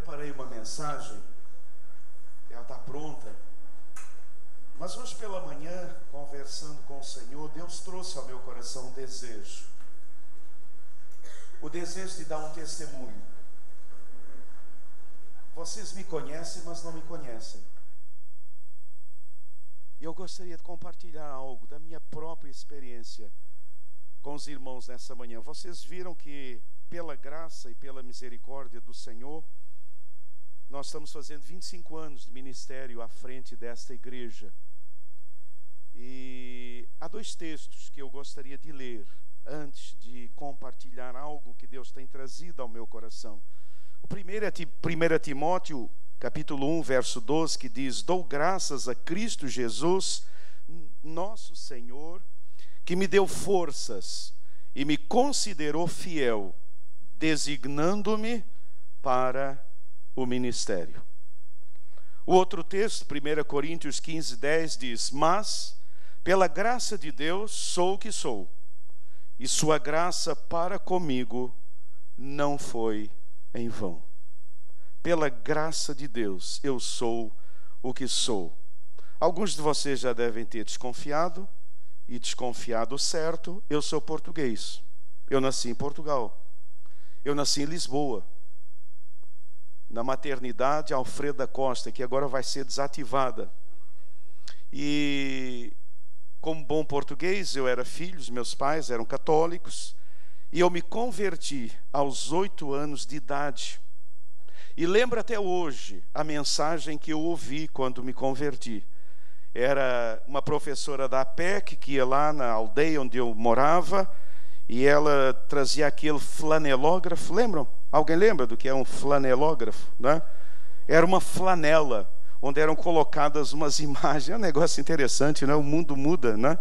preparei uma mensagem, ela está pronta, mas hoje pela manhã, conversando com o Senhor, Deus trouxe ao meu coração um desejo. O desejo de dar um testemunho. Vocês me conhecem, mas não me conhecem. E eu gostaria de compartilhar algo da minha própria experiência com os irmãos nessa manhã. Vocês viram que, pela graça e pela misericórdia do Senhor, nós estamos fazendo 25 anos de ministério à frente desta igreja. E há dois textos que eu gostaria de ler antes de compartilhar algo que Deus tem trazido ao meu coração. O primeiro é 1 Timóteo, capítulo 1, verso 12, que diz: dou graças a Cristo Jesus, nosso Senhor, que me deu forças e me considerou fiel, designando-me para o ministério. O outro texto, 1 Coríntios 15, 10, diz: mas, pela graça de Deus, sou o que sou, e sua graça para comigo não foi em vão. Pela graça de Deus, eu sou o que sou. Alguns de vocês já devem ter desconfiado, e desconfiado certo. Eu sou português. Eu nasci em Portugal. Eu nasci em Lisboa, na maternidade Alfredo da Costa, que agora vai ser desativada. E, como bom português, eu era filho, os meus pais eram católicos, e eu me converti aos 8 anos de idade. E lembro até hoje a mensagem que eu ouvi quando me converti. Era uma professora da APEC que ia lá na aldeia onde eu morava, e ela trazia aquele flanelógrafo. Lembram? Alguém lembra do que é um flanelógrafo, né? Era uma flanela onde eram colocadas umas imagens. É um negócio interessante, né? O mundo muda, né?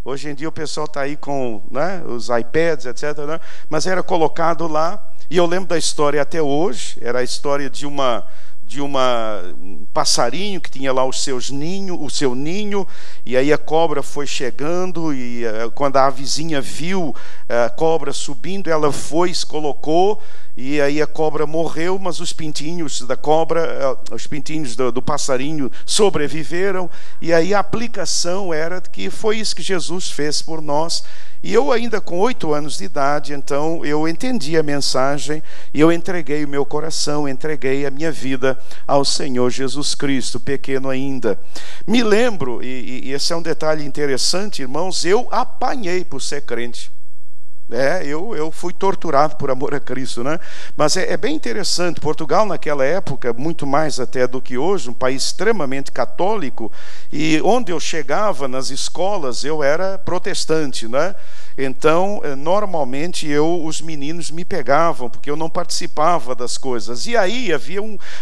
Hoje em dia o pessoal está aí com, né, os iPads, etc., né? Mas era colocado lá, e eu lembro da história até hoje. Era a história de um passarinho que tinha lá o seu ninho, e aí a cobra foi chegando, e quando a vizinha viu a cobra subindo, ela foi, se colocou, e aí a cobra morreu, mas os pintinhos da cobra, os pintinhos do passarinho sobreviveram. E aí a aplicação era que foi isso que Jesus fez por nós. E eu ainda com 8 anos de idade, então eu entendi a mensagem, e eu entreguei o meu coração, entreguei a minha vida ao Senhor Jesus Cristo, pequeno ainda. Me lembro, e esse é um detalhe interessante, irmãos, eu apanhei por ser crente. Eu fui torturado por amor a Cristo, né? Mas é bem interessante. Portugal naquela época, muito mais até do que hoje, um país extremamente católico, e onde eu chegava nas escolas eu era protestante, né? Então normalmente os meninos me pegavam porque eu não participava das coisas, e aí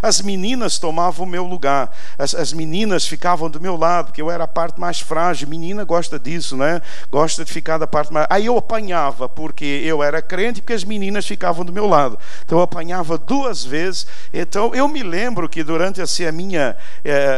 as meninas tomavam o meu lugar, as meninas ficavam do meu lado, porque eu era a parte mais frágil. Menina gosta disso, né? Gosta de ficar da parte mais... Aí eu apanhava porque eu era crente, porque as meninas ficavam do meu lado. Então eu apanhava 2 vezes. Então eu me lembro que durante assim, a minha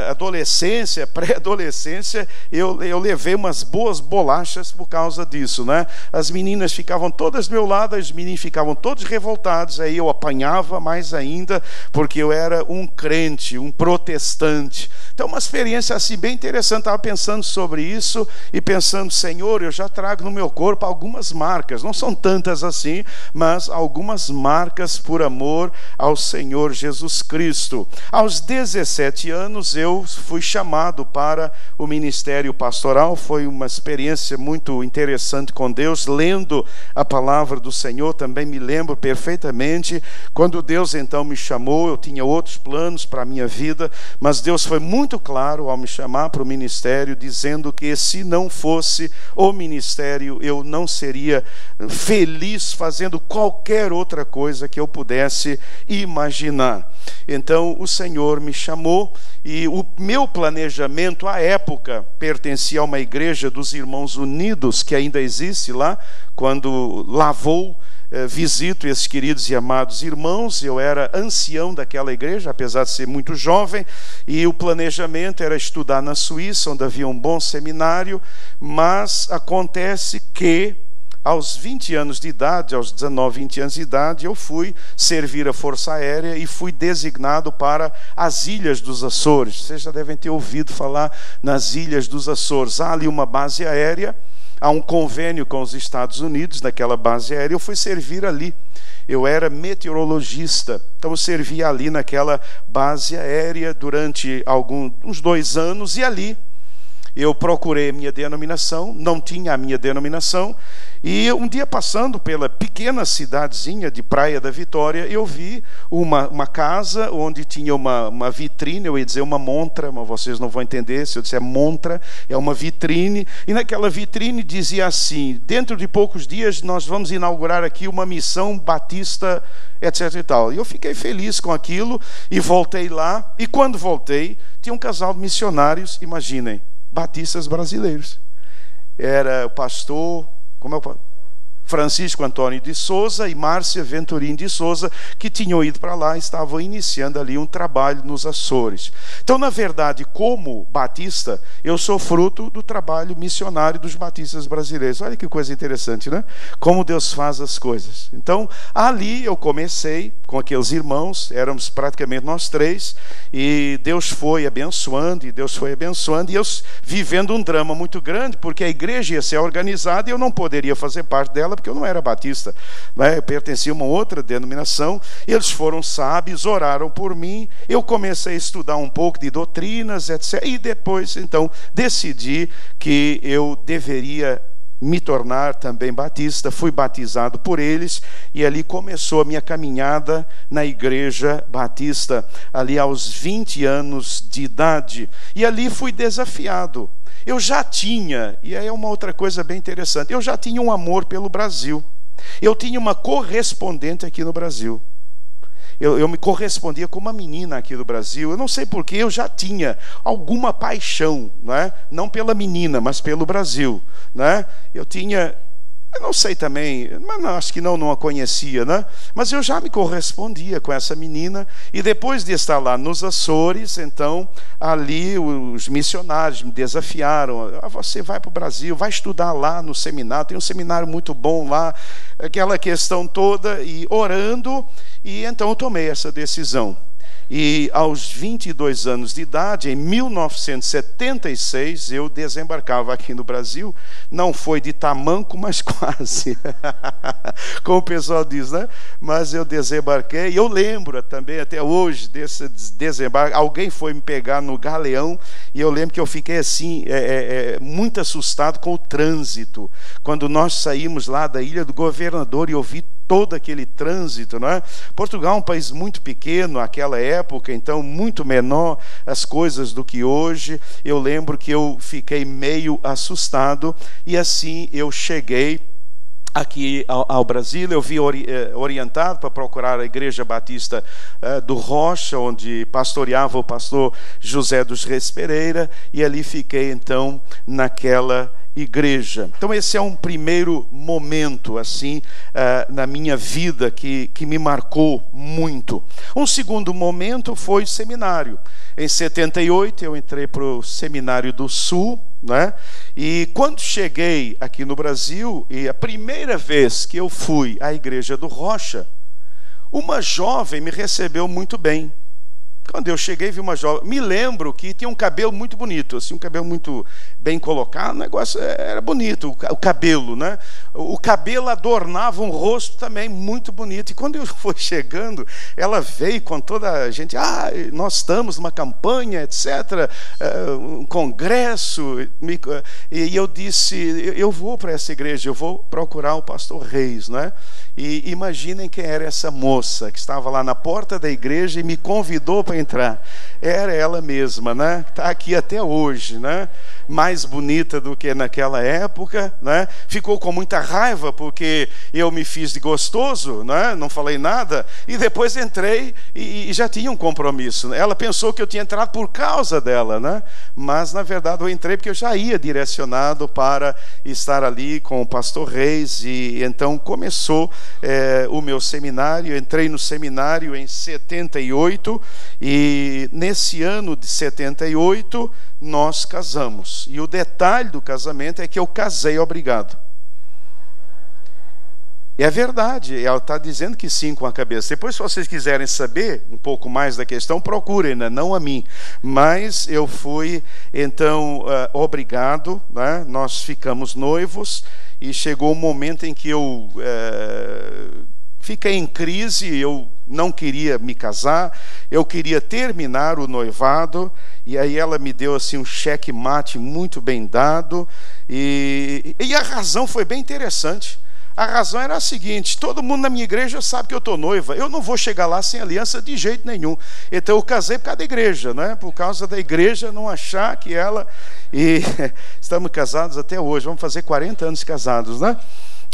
adolescência, pré-adolescência, eu levei umas boas bolachas por causa disso, né? As meninas ficavam todas do meu lado, os meninos ficavam todos revoltados, aí eu apanhava mais ainda, porque eu era um crente, um protestante. Então uma experiência assim bem interessante. Estava pensando sobre isso e pensando: Senhor, eu já trago no meu corpo algumas marcas, não são tantas assim, mas algumas marcas por amor ao Senhor Jesus Cristo. Aos 17 anos eu fui chamado para o ministério pastoral. Foi uma experiência muito interessante com Deus, lendo a palavra do Senhor. Também me lembro perfeitamente quando Deus então me chamou. Eu tinha outros planos para a minha vida, mas Deus foi muito claro ao me chamar para o ministério, dizendo que se não fosse o ministério, eu não seria feliz fazendo qualquer outra coisa que eu pudesse imaginar. Então o Senhor me chamou, e o meu planejamento à época pertencia a uma igreja dos Irmãos Unidos, que ainda existe lá. Quando lá vou, visito esses queridos e amados irmãos. Eu era ancião daquela igreja, apesar de ser muito jovem, e o planejamento era estudar na Suíça, onde havia um bom seminário. Mas acontece que aos 20 anos de idade, aos 19, 20 anos de idade, eu fui servir a Força Aérea e fui designado para as Ilhas dos Açores. Vocês já devem ter ouvido falar nas Ilhas dos Açores. Há ali uma base aérea, há um convênio com os Estados Unidos naquela base aérea. Eu fui servir ali. Eu era meteorologista, então eu servia ali naquela base aérea durante uns 2 anos, e ali eu procurei a minha denominação, não tinha a minha denominação, e um dia passando pela pequena cidadezinha de Praia da Vitória, eu vi uma casa onde tinha uma vitrine, eu ia dizer uma montra, mas vocês não vão entender se eu disser montra, é uma vitrine, e naquela vitrine dizia assim: dentro de poucos dias nós vamos inaugurar aqui uma missão batista, etc e tal. E eu fiquei feliz com aquilo e voltei lá, e quando voltei, tinha um casal de missionários, imaginem, batistas brasileiros. Era o pastor, Francisco Antônio de Souza e Márcia Venturim de Souza, que tinham ido para lá e estavam iniciando ali um trabalho nos Açores. Então, na verdade, como batista, eu sou fruto do trabalho missionário dos batistas brasileiros. Olha que coisa interessante, né? Como Deus faz as coisas. Então, ali eu comecei com aqueles irmãos, éramos praticamente nós 3, e Deus foi abençoando, e eu vivendo um drama muito grande, porque a igreja ia ser organizada e eu não poderia fazer parte dela, porque eu não era batista, né? Eu pertencia a uma outra denominação. Eles foram sábios, oraram por mim, eu comecei a estudar um pouco de doutrinas, etc. E depois, então, decidi que eu deveria me tornar também batista. Fui batizado por eles, e ali começou a minha caminhada na igreja batista, ali aos 20 anos de idade. E ali fui desafiado. Eu já tinha, e aí é uma outra coisa bem interessante, eu já tinha um amor pelo Brasil. Eu tinha uma correspondente aqui no Brasil. Eu me correspondia com uma menina aqui do Brasil. Eu não sei porquê, eu já tinha alguma paixão, né? Não pela menina, mas pelo Brasil, né? Eu não sei também, mas não, acho que não a conhecia, né? Mas eu já me correspondia com essa menina, e depois de estar lá nos Açores, então, ali os missionários me desafiaram: você vai para o Brasil, vai estudar lá no seminário, tem um seminário muito bom lá, aquela questão toda, e orando, e então eu tomei essa decisão. E aos 22 anos de idade, em 1976, eu desembarcava aqui no Brasil. Não foi de tamanco, mas quase. Como o pessoal diz, né? Mas eu desembarquei. Eu lembro também, até hoje, desse desembarque. Alguém foi me pegar no Galeão, e eu lembro que eu fiquei assim, muito assustado com o trânsito. Quando nós saímos lá da Ilha do Governador, e eu vi todo aquele trânsito, não é? Portugal é um país muito pequeno naquela época, então muito menor as coisas do que hoje. Eu lembro que eu fiquei meio assustado, e assim eu cheguei aqui ao Brasil. Eu vi orientado para procurar a Igreja Batista do Rocha, onde pastoreava o pastor José dos Reis Pereira, e ali fiquei então naquela igreja. Então esse é um primeiro momento assim na minha vida que me marcou muito. Um segundo momento foi o seminário. Em 78 eu entrei para o Seminário do Sul, né? E quando cheguei aqui no Brasil, e a primeira vez que eu fui à Igreja do Rocha, uma jovem me recebeu muito bem. Quando eu cheguei, vi uma jovem, me lembro que tinha um cabelo muito bonito, assim, um cabelo muito bem colocado, o negócio era bonito, o cabelo, né? O cabelo adornava um rosto também muito bonito. E quando eu fui chegando, ela veio com toda a gente: nós estamos numa campanha, etc., um congresso. E eu disse: eu vou para essa igreja, eu vou procurar o pastor Reis, né? E imaginem quem era essa moça que estava lá na porta da igreja e me convidou para entrar. Era ela mesma, né? Está aqui até hoje, né? Mais bonita do que naquela época, né? Ficou com muita raiva porque eu me fiz de gostoso, né? Não falei nada, e depois entrei e já tinha um compromisso. Ela pensou que eu tinha entrado por causa dela, né? Mas na verdade eu entrei porque eu já ia direcionado para estar ali com o pastor Reis, e então começou o meu seminário. Eu entrei no seminário em 78, e nesse ano de 78 nós casamos. E o detalhe do casamento é que eu casei obrigado. E é verdade, ela está dizendo que sim com a cabeça. Depois, se vocês quiserem saber um pouco mais da questão, procurem, né? Não a mim. Mas eu fui, então, obrigado, né? Nós ficamos noivos e chegou um momento em que eu fiquei em crise, eu não queria me casar, eu queria terminar o noivado, e aí ela me deu assim um cheque-mate muito bem dado, e a razão foi bem interessante. A razão era a seguinte: todo mundo na minha igreja sabe que eu estou noiva, eu não vou chegar lá sem aliança de jeito nenhum. Então eu casei por causa da igreja, né? Por causa da igreja não achar que ela... E estamos casados até hoje, vamos fazer 40 anos casados, né?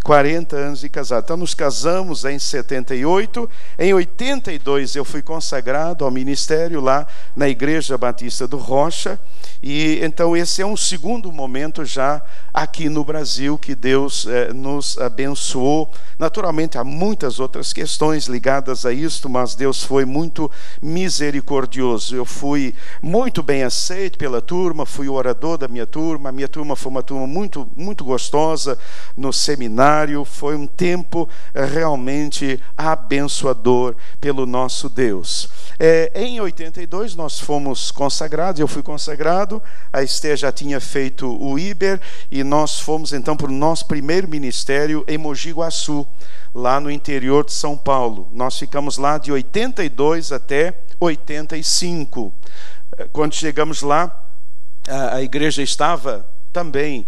40 anos de casado. Então nos casamos em 78. Em 82 eu fui consagrado ao ministério lá na Igreja Batista do Rocha. E então esse é um segundo momento já aqui no Brasil que Deus nos abençoou. Naturalmente há muitas outras questões ligadas a isto, mas Deus foi muito misericordioso. Eu fui muito bem aceito pela turma, fui o orador da minha turma. A minha turma foi uma turma muito, muito gostosa no seminário. Foi um tempo realmente abençoador pelo nosso Deus. Em 82 nós fomos consagrados, eu fui consagrado, a Esther já tinha feito o Iber, e nós fomos então para o nosso primeiro ministério em Mogi Guaçu, lá no interior de São Paulo. Nós ficamos lá de 82 até 85. Quando chegamos lá, a igreja estava também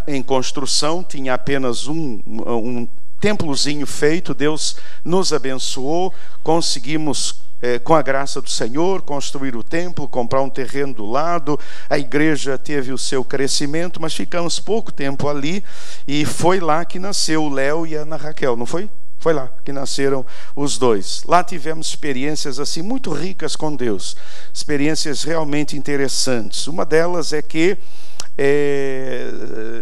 em construção, tinha apenas um templozinho feito. Deus nos abençoou, conseguimos, com a graça do Senhor, construir o templo, comprar um terreno do lado. A igreja teve o seu crescimento, mas ficamos pouco tempo ali, e foi lá que nasceu o Léo e a Ana Raquel, não foi? Foi lá que nasceram os dois. Lá tivemos experiências assim muito ricas com Deus, experiências realmente interessantes. Uma delas é que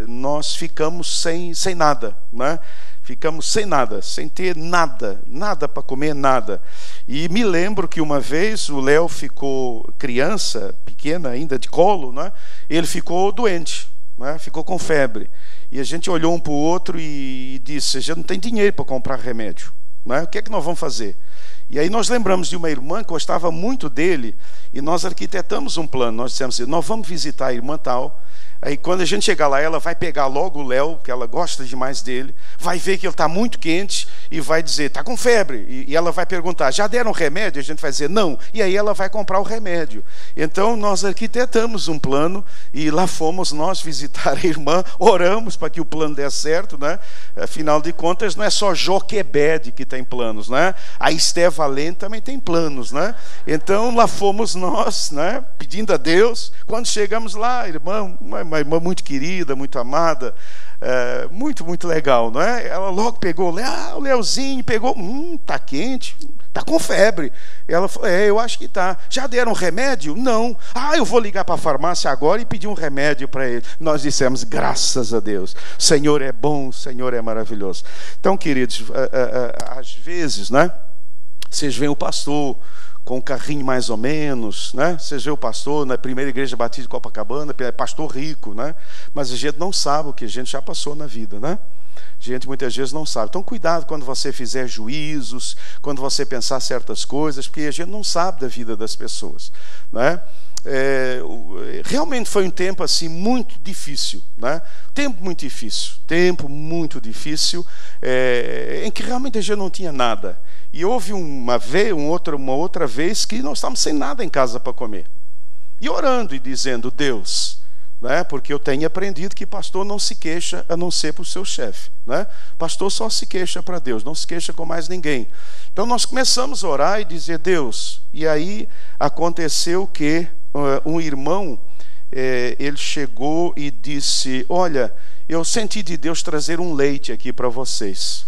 nós ficamos sem nada, né? Ficamos sem nada, sem ter nada para comer, nada. E me lembro que uma vez o Léo ficou criança, pequena ainda, de colo, né? Ele ficou doente, né? Ficou com febre. E a gente olhou um para o outro e disse: a gente não tem dinheiro para comprar remédio, né? O que é que nós vamos fazer? E aí nós lembramos de uma irmã que gostava muito dele, e nós arquitetamos um plano. Nós dissemos assim: nós vamos visitar a irmã tal. Aí quando a gente chegar lá, ela vai pegar logo o Léo, que ela gosta demais dele, vai ver que ele está muito quente e vai dizer: está com febre. E ela vai perguntar: já deram remédio? A gente vai dizer: não. E aí ela vai comprar o remédio. Então nós arquitetamos um plano, e lá fomos nós visitar a irmã, oramos para que o plano dê certo, né? Afinal de contas, não é só Joquebed que tem planos, né? A Esté Valente também tem planos, né? Então lá fomos nós, né? Pedindo a Deus. Quando chegamos lá, irmã, uma irmã muito querida, muito amada, muito, muito legal, não é? Ela logo pegou o Leozinho, pegou, tá quente, tá com febre. Ela falou: eu acho que tá. Já deram remédio? Não. Eu vou ligar para a farmácia agora e pedir um remédio para ele. Nós dissemos: graças a Deus, o Senhor é bom, o Senhor é maravilhoso. Então, queridos, às vezes, né, vocês veem o pastor com um carrinho mais ou menos, né? Vocês vê o pastor na primeira igreja batista de Copacabana, pastor rico, né? Mas a gente não sabe o que a gente já passou na vida, né? A gente muitas vezes não sabe. Então cuidado quando você fizer juízos, quando você pensar certas coisas, porque a gente não sabe da vida das pessoas, né? Realmente foi um tempo assim muito difícil, né? Tempo muito difícil, em que realmente a gente não tinha nada. E houve uma outra vez que nós estávamos sem nada em casa para comer, e orando e dizendo: Deus, né? Porque eu tenho aprendido que pastor não se queixa a não ser para o seu chefe, né? Pastor só se queixa para Deus, não se queixa com mais ninguém. Então nós começamos a orar e dizer: Deus. E aí aconteceu que um irmão, ele chegou e disse: olha, eu senti de Deus trazer um leite aqui para vocês.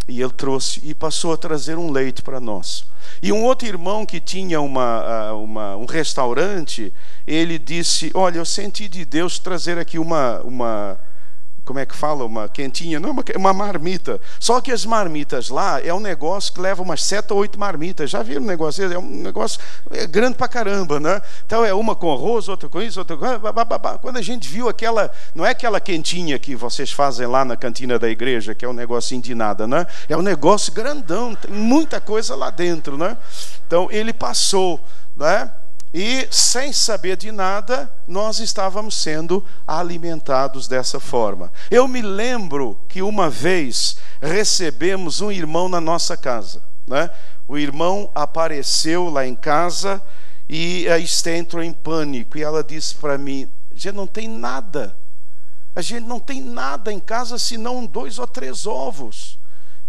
E ele trouxe e passou a trazer um leite para nós. E um outro irmão que tinha um restaurante, ele disse: olha, eu senti de Deus trazer aqui como é que fala? Uma quentinha, não, uma marmita. Só que as marmitas lá é um negócio que leva umas 7 ou 8 marmitas. Já viram um negócio? É um negócio grande pra caramba, né? Então é uma com arroz, outra com isso, outra com... Quando a gente viu aquela, não é aquela quentinha que vocês fazem lá na cantina da igreja, que é um negocinho de nada, né? É um negócio grandão, tem muita coisa lá dentro, né? Então ele passou, né? E sem saber de nada, nós estávamos sendo alimentados dessa forma. Eu me lembro que uma vez recebemos um irmão na nossa casa, né? O irmão apareceu lá em casa e a Esté entrou em pânico. E ela disse para mim: a gente não tem nada. A gente não tem nada em casa senão 2 ou 3 ovos.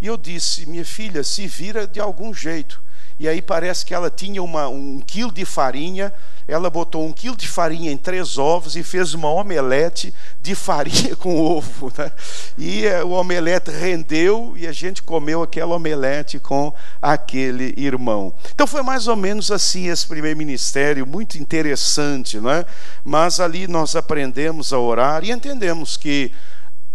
E eu disse: minha filha, se vira de algum jeito. E aí parece que ela tinha 1 quilo de farinha. Ela botou 1 quilo de farinha em 3 ovos e fez uma omelete de farinha com ovo, né? E o omelete rendeu e a gente comeu aquela omelete com aquele irmão. Então foi mais ou menos assim esse primeiro ministério, muito interessante, né? Mas ali nós aprendemos a orar e entendemos que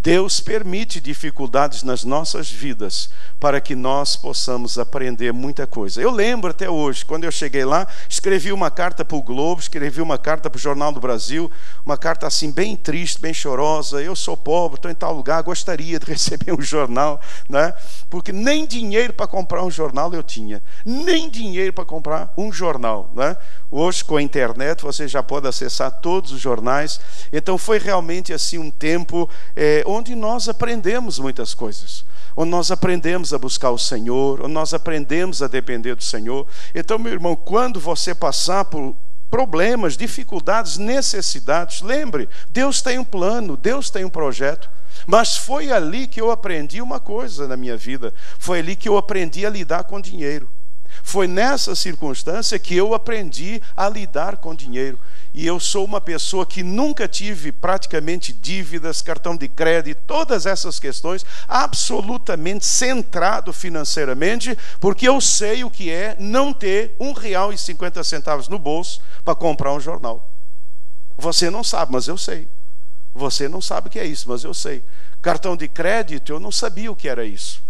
Deus permite dificuldades nas nossas vidas para que nós possamos aprender muita coisa. Eu lembro até hoje, quando eu cheguei lá, escrevi uma carta para o Globo, escrevi uma carta para o Jornal do Brasil, uma carta assim bem triste, bem chorosa. Eu sou pobre, estou em tal lugar, gostaria de receber um jornal, né? Porque nem dinheiro para comprar um jornal eu tinha, nem dinheiro para comprar um jornal, né? Hoje, com a internet, você já pode acessar todos os jornais. Então foi realmente assim um tempo onde nós aprendemos muitas coisas, onde nós aprendemos a buscar o Senhor, onde nós aprendemos a depender do Senhor. Então, meu irmão, quando você passar por problemas, dificuldades, necessidades, lembre, Deus tem um plano, Deus tem um projeto. Mas foi ali que eu aprendi uma coisa na minha vida, foi ali que eu aprendi a lidar com dinheiro. Foi nessa circunstância que eu aprendi a lidar com dinheiro. E eu sou uma pessoa que nunca tive praticamente dívidas, cartão de crédito, todas essas questões, absolutamente centrado financeiramente, porque eu sei o que é não ter R$1,50 no bolso para comprar um jornal. Você não sabe, mas eu sei. Você não sabe o que é isso, mas eu sei. Cartão de crédito, eu não sabia o que era isso.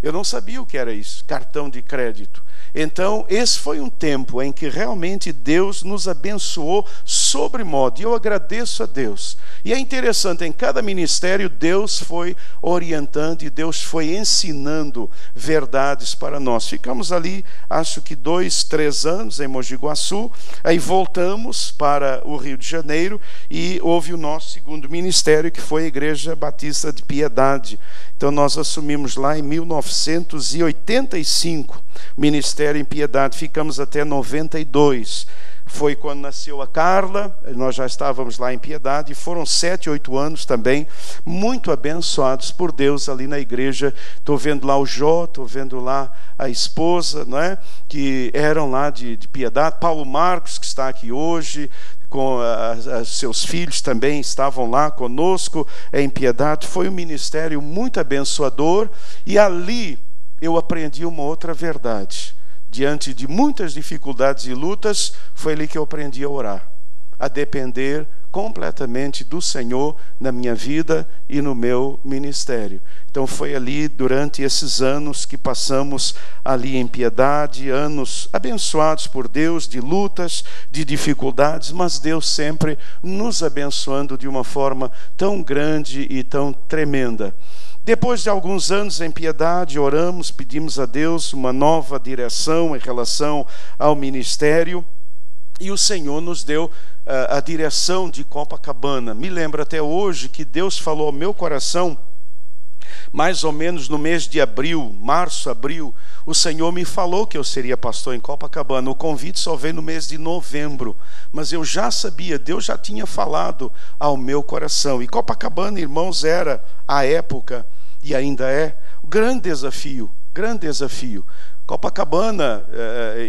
Eu não sabia o que era isso, cartão de crédito. Então, esse foi um tempo em que realmente Deus nos abençoou sobremodo. E eu agradeço a Deus. E é interessante, em cada ministério, Deus foi orientando e Deus foi ensinando verdades para nós. Ficamos ali, acho que 2, 3 anos em Mogi Guaçu. Aí voltamos para o Rio de Janeiro e houve o nosso segundo ministério, que foi a Igreja Batista de Piedade. Então, nós assumimos lá em 1985, ministério em Piedade. Ficamos até 92. Foi quando nasceu a Carla, nós já estávamos lá em Piedade, e foram 7, 8 anos também, muito abençoados por Deus ali na igreja. Estou vendo lá o Jó, estou vendo lá a esposa, não é? Que eram lá de Piedade. Paulo Marcos, que está aqui hoje, com seus filhos também estavam lá conosco em Piedade. Foi um ministério muito abençoador, e ali eu aprendi uma outra verdade. Diante de muitas dificuldades e lutas, foi ali que eu aprendi a orar, a depender completamente do Senhor na minha vida e no meu ministério. Então foi ali, durante esses anos que passamos ali em Piedade, anos abençoados por Deus, de lutas, de dificuldades, mas Deus sempre nos abençoando de uma forma tão grande e tão tremenda. Depois de alguns anos em Piedade, oramos, pedimos a Deus uma nova direção em relação ao ministério, e o Senhor nos deu a direção de Copacabana. Me lembro até hoje que Deus falou ao meu coração, mais ou menos no mês de abril, março, abril, o Senhor me falou que eu seria pastor em Copacabana. O convite só veio no mês de novembro, mas eu já sabia, Deus já tinha falado ao meu coração. E Copacabana, irmãos, era, à época, e ainda é, um grande desafio, grande desafio. Copacabana,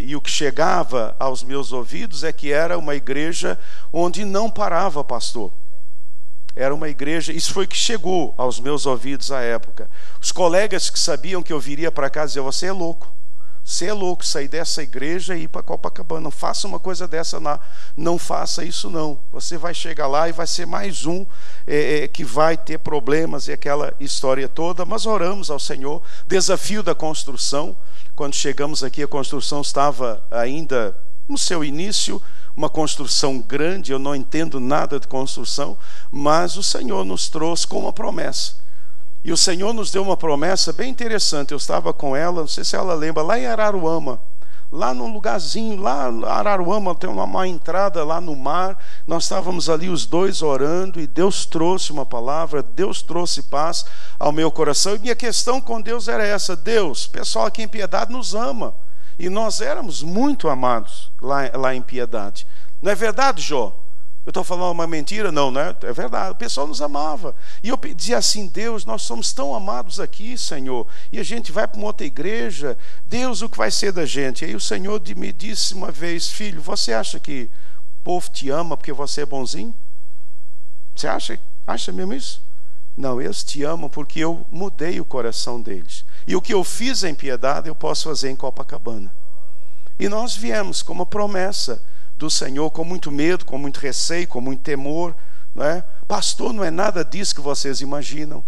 e o que chegava aos meus ouvidos é que era uma igreja onde não parava pastor. Era uma igreja, isso foi o que chegou aos meus ouvidos à época. Os colegas que sabiam que eu viria para cá diziam: você é louco, Você é louco sair dessa igreja e ir para Copacabana. Não faça uma coisa dessa, não faça isso não. Você vai chegar lá e vai ser mais um que vai ter problemas e aquela história toda. Mas oramos ao Senhor. Desafio da construção. Quando chegamos aqui, a construção estava ainda no seu início, uma construção grande. Eu não entendo nada de construção, mas o Senhor nos trouxe com uma promessa. E o Senhor nos deu uma promessa bem interessante. Eu estava com ela, não sei se ela lembra, lá em Araruama, lá num lugarzinho, lá em Araruama tem uma entrada lá no mar. Nós estávamos ali os dois orando e Deus trouxe uma palavra, Deus trouxe paz ao meu coração. E minha questão com Deus era essa: Deus, o pessoal aqui em Piedade nos ama. E nós éramos muito amados lá em Piedade. Não é verdade, Jó? Eu estou falando uma mentira? Não, né? É verdade, o pessoal nos amava. E eu dizia assim: Deus, nós somos tão amados aqui, Senhor, e a gente vai para uma outra igreja, Deus, o que vai ser da gente? E aí o Senhor me disse uma vez: filho, você acha que o povo te ama porque você é bonzinho? Você acha mesmo isso? Não, eles te amam porque eu mudei o coração deles. E o que eu fiz em Piedade, eu posso fazer em Copacabana. E nós viemos com uma promessa do Senhor, com muito medo, com muito receio, com muito temor, não é? Pastor, não é nada disso que vocês imaginam.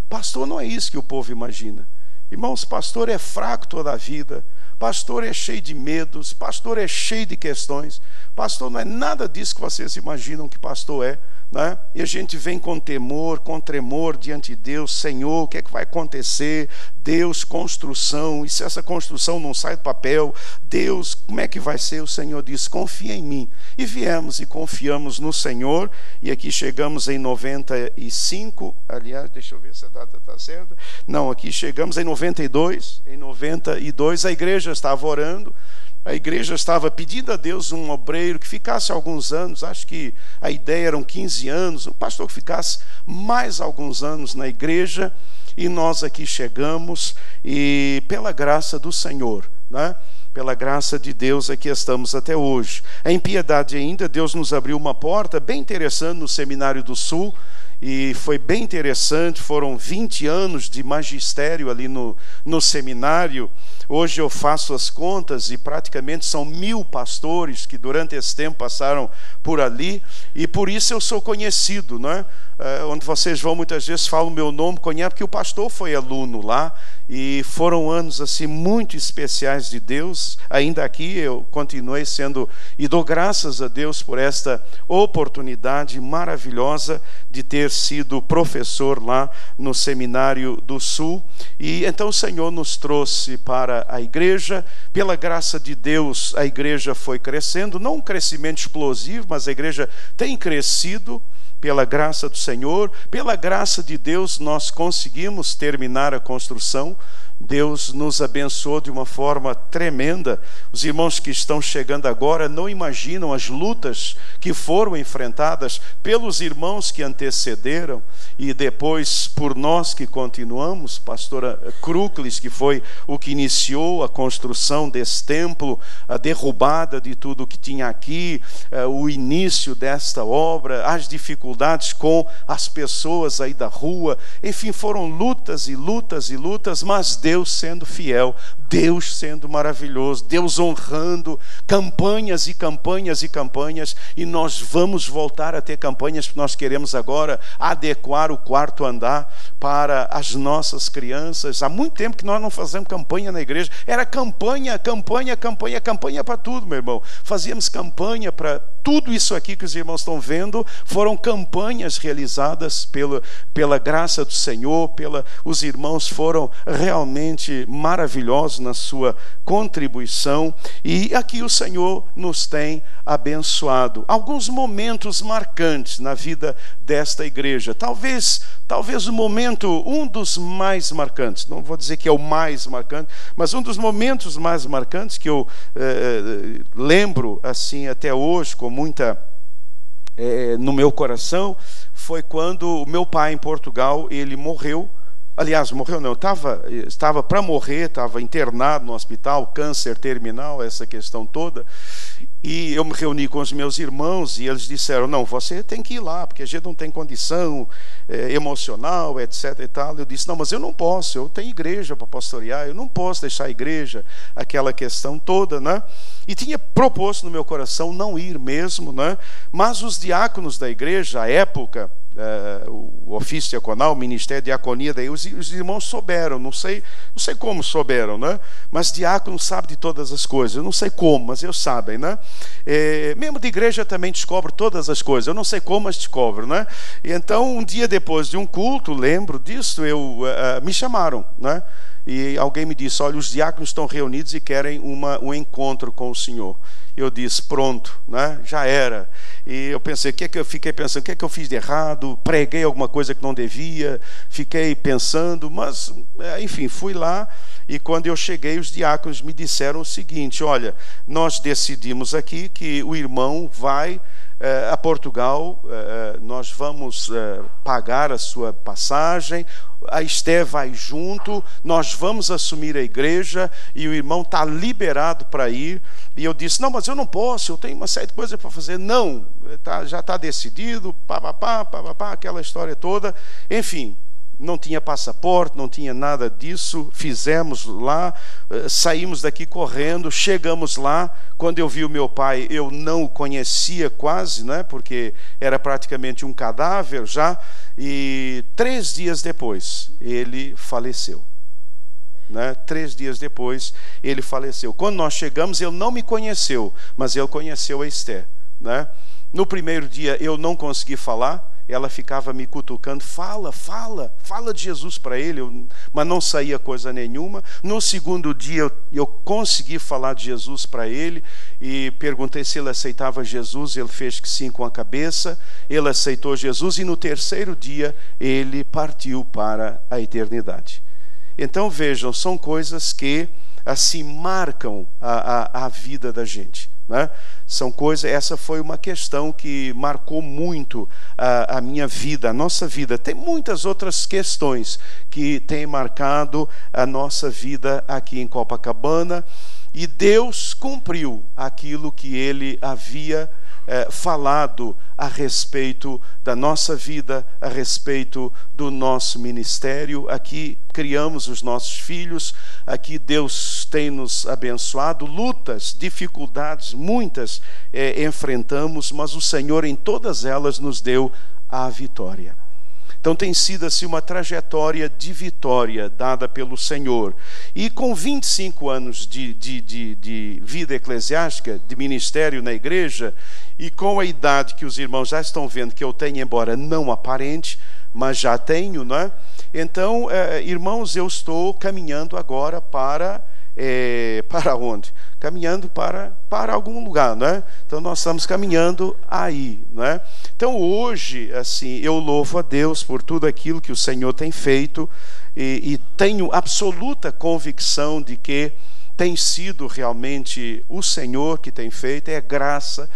Pastor, não é isso que o povo imagina. Irmãos, pastor é fraco toda a vida. Pastor é cheio de medos. Pastor é cheio de questões. Pastor, não é nada disso que vocês imaginam que pastor é, né? E a gente vem com temor, com tremor diante de Deus. Senhor, o que é que vai acontecer? Deus, construção, e se essa construção não sai do papel, Deus, como é que vai ser? O Senhor disse: confia em mim. E viemos e confiamos no Senhor. E aqui chegamos em 95. Aliás, deixa eu ver se a data está certa. Não, aqui chegamos em 92. Em 92 a igreja estava orando. A igreja estava pedindo a Deus um obreiro que ficasse alguns anos. Acho que a ideia eram 15 anos. Um pastor que ficasse mais alguns anos na igreja. E nós aqui chegamos, e pela graça do Senhor, né? Pela graça de Deus, aqui estamos até hoje. Em Piedade ainda, Deus nos abriu uma porta bem interessante no Seminário do Sul. E foi bem interessante, foram 20 anos de magistério ali no seminário. Hoje eu faço as contas e praticamente são 1000 pastores que durante esse tempo passaram por ali. E por isso eu sou conhecido, não é? Onde vocês vão muitas vezes falam o meu nome, conhecem, porque o pastor foi aluno lá. E foram anos assim muito especiais de Deus. Ainda aqui eu continuei sendo, e dou graças a Deus por esta oportunidade maravilhosa de ter sido professor lá no Seminário do Sul. E então o Senhor nos trouxe para a igreja. Pela graça de Deus, a igreja foi crescendo, não um crescimento explosivo, mas a igreja tem crescido. Pela graça do Senhor, pela graça de Deus, nós conseguimos terminar a construção. Deus nos abençoou de uma forma tremenda. Os irmãos que estão chegando agora não imaginam as lutas que foram enfrentadas pelos irmãos que antecederam e depois por nós que continuamos. Pastora Kruklis, que foi o que iniciou a construção desse templo, a derrubada de tudo que tinha aqui, o início desta obra, as dificuldades com as pessoas aí da rua. Enfim, foram lutas e lutas e lutas, mas Deus sendo fiel, Deus sendo maravilhoso, Deus honrando, campanhas e campanhas e campanhas. E nós vamos voltar a ter campanhas, porque nós queremos agora adequar o quarto andar para as nossas crianças. Há muito tempo que nós não fazemos campanha na igreja. Era campanha, campanha, campanha, campanha para tudo, meu irmão. Fazíamos campanha para tudo isso aqui que os irmãos estão vendo. Foram campanhas realizadas pela graça do Senhor, os irmãos foram realmente maravilhosos na sua contribuição. E aqui o Senhor nos tem abençoado. Alguns momentos marcantes na vida desta igreja. Talvez o momento, um dos mais marcantes, não vou dizer que é o mais marcante, mas um dos momentos mais marcantes que eu lembro assim até hoje com muita no meu coração, foi quando o meu pai em Portugal, ele morreu Aliás, morreu não, estava para morrer, estava internado no hospital, câncer terminal, essa questão toda. E eu me reuni com os meus irmãos e eles disseram, não, você tem que ir lá, porque a gente não tem condição emocional, etc. e tal. Eu disse, não, mas eu não posso, eu tenho igreja para pastorear, eu não posso deixar a igreja, aquela questão toda, né? E tinha proposto no meu coração não ir mesmo, né? Mas os diáconos da igreja, à época, o ofício diaconal, o ministério de diaconia, daí os irmãos souberam, não sei como souberam, né? Mas diácono sabe de todas as coisas, eu não sei como, mas eles sabem, né? Membro de igreja também descobre todas as coisas, eu não sei como, mas descobre, né? E então, um dia depois de um culto, lembro disso, me chamaram, né? E alguém me disse, olha, os diáconos estão reunidos e querem um encontro com o senhor. Eu disse, pronto, né? Já era. E eu pensei, fiquei pensando, o que é que eu fiz de errado? Preguei alguma coisa que não devia, fiquei pensando, mas, enfim, fui lá. E quando eu cheguei, os diáconos me disseram o seguinte, olha, nós decidimos aqui que o irmão vai a Portugal, nós vamos pagar a sua passagem, a Esté vai junto, nós vamos assumir a igreja e o irmão está liberado para ir. E eu disse, não, mas eu não posso, eu tenho uma série de coisas para fazer. Não, já está decidido, aquela história toda. Enfim, não tinha passaporte, não tinha nada disso, fizemos lá, saímos daqui correndo, chegamos lá. Quando eu vi o meu pai, eu não o conhecia quase, né, porque era praticamente um cadáver já, e 3 dias depois ele faleceu. Né? 3 dias depois ele faleceu. Quando nós chegamos, ele não me conheceu, mas ele conheceu a Esté, né? No primeiro dia eu não consegui falar, ela ficava me cutucando, fala de Jesus para ele, mas não saía coisa nenhuma. No segundo dia eu consegui falar de Jesus para ele e perguntei se ele aceitava Jesus, ele fez que sim com a cabeça, ele aceitou Jesus e no terceiro dia ele partiu para a eternidade. Então vejam, são coisas que assim marcam a vida da gente, né? São coisas, essa foi uma questão que marcou muito a minha vida, a nossa vida. Tem muitas outras questões que têm marcado a nossa vida aqui em Copacabana, e Deus cumpriu aquilo que Ele havia falado a respeito da nossa vida, a respeito do nosso ministério. Aqui criamos os nossos filhos, aqui Deus tem nos abençoado, lutas, dificuldades, muitas enfrentamos, mas o Senhor em todas elas nos deu a vitória. Então tem sido assim uma trajetória de vitória dada pelo Senhor. E com 25 anos de vida eclesiástica, de ministério na igreja, e com a idade que os irmãos já estão vendo que eu tenho, embora não aparente, mas já tenho, né? Então, irmãos, eu estou caminhando agora para onde? Caminhando para algum lugar, né? Então nós estamos caminhando aí, né? Então hoje, assim, eu louvo a Deus por tudo aquilo que o Senhor tem feito e tenho absoluta convicção de que tem sido realmente o Senhor que tem feito, é graça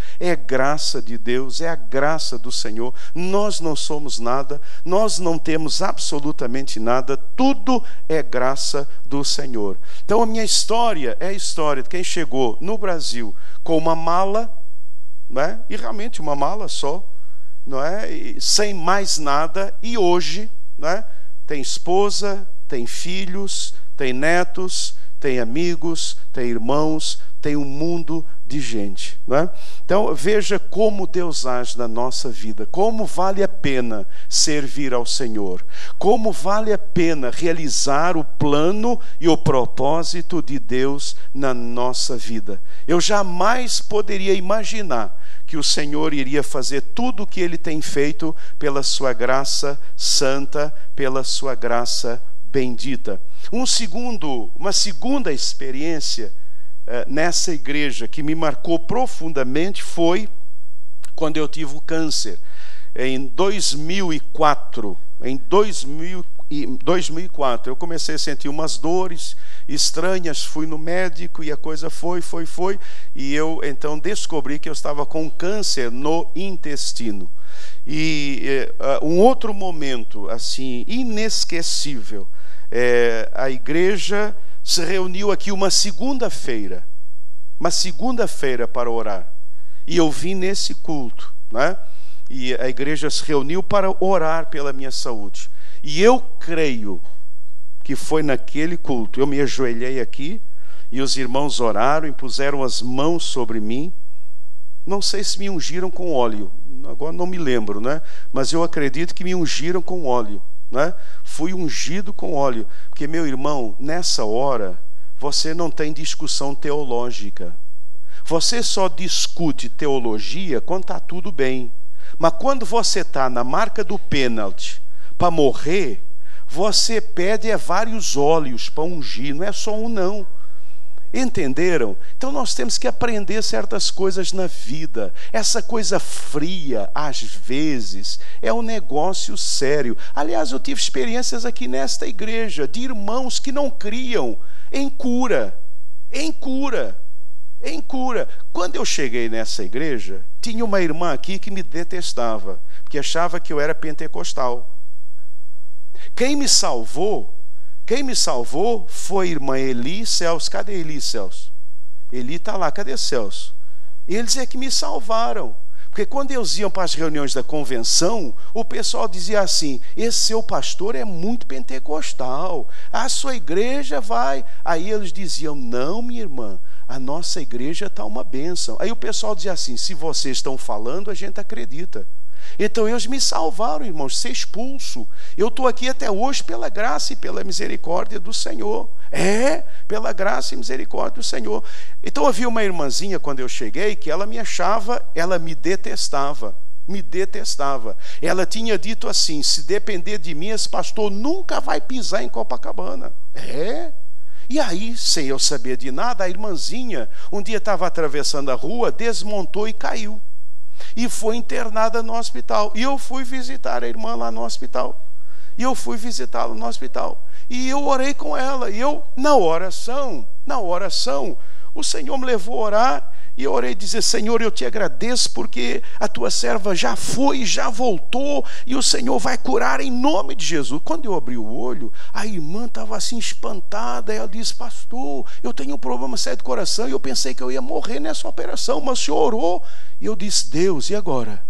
de Deus, é a graça do Senhor. Nós não somos nada, nós não temos absolutamente nada, tudo é graça do Senhor. Então a minha história é a história de quem chegou no Brasil com uma mala, não é? E realmente uma mala só, não é? E sem mais nada, e hoje, não é? Tem esposa, tem filhos, tem netos, tem amigos, tem irmãos, tem um mundo de gente, não é? Então veja como Deus age na nossa vida, como vale a pena servir ao Senhor, como vale a pena realizar o plano e o propósito de Deus na nossa vida. Eu jamais poderia imaginar que o Senhor iria fazer tudo o que Ele tem feito pela sua graça santa, pela sua graça bendita. Uma segunda experiência nessa igreja que me marcou profundamente foi quando eu tive o câncer em 2004. Em 2004, eu comecei a sentir umas dores estranhas, fui no médico e a coisa foi, e eu então descobri que eu estava com câncer no intestino. E um outro momento, assim, inesquecível, a igreja se reuniu aqui uma segunda-feira para orar, e eu vim nesse culto, né? E a igreja se reuniu para orar pela minha saúde. E eu creio que foi naquele culto. Eu me ajoelhei aqui e os irmãos oraram e puseram as mãos sobre mim. Não sei se me ungiram com óleo, agora não me lembro, né? Mas eu acredito que me ungiram com óleo, né? Fui ungido com óleo. Porque, meu irmão, nessa hora, você não tem discussão teológica. Você só discute teologia quando está tudo bem. Mas quando você está na marca do pênalti para morrer, você pede vários óleos para ungir, não é só um não. Entenderam? Então nós temos que aprender certas coisas na vida. Essa coisa fria, às vezes, é um negócio sério. Aliás, eu tive experiências aqui nesta igreja de irmãos que não criam em cura. Quando eu cheguei nessa igreja, tinha uma irmã aqui que me detestava, porque achava que eu era pentecostal. Quem me salvou foi a irmã Eli Celso. Cadê Eli Celso? Eli está lá, cadê Celso? Eles é que me salvaram. Porque quando eles iam para as reuniões da convenção, o pessoal dizia assim: esse seu pastor é muito pentecostal, a sua igreja vai. Aí eles diziam: não, minha irmã, a nossa igreja está uma bênção. Aí o pessoal dizia assim: se vocês estão falando, a gente acredita. Então eles me salvaram, irmãos, ser expulso. Eu estou aqui até hoje pela graça e pela misericórdia do Senhor. Pela graça e misericórdia do Senhor. Então havia uma irmãzinha quando eu cheguei que ela me achava, ela me detestava. Ela tinha dito assim: se depender de mim, esse pastor nunca vai pisar em Copacabana. E aí, sem eu saber de nada, a irmãzinha um dia estava atravessando a rua, desmontou e caiu. E foi internada no hospital. E eu fui visitar a irmã lá no hospital. E eu fui visitá-la no hospital. E eu orei com ela. E eu, na oração, o Senhor me levou a orar. E eu orei e dizer: Senhor, eu te agradeço porque a tua serva já foi, já voltou, e o Senhor vai curar em nome de Jesus. Quando eu abri o olho, a irmã estava assim espantada. Ela disse: pastor, eu tenho um problema sério de coração e eu pensei que eu ia morrer nessa operação, mas o senhor orou. E eu disse: Deus, e agora?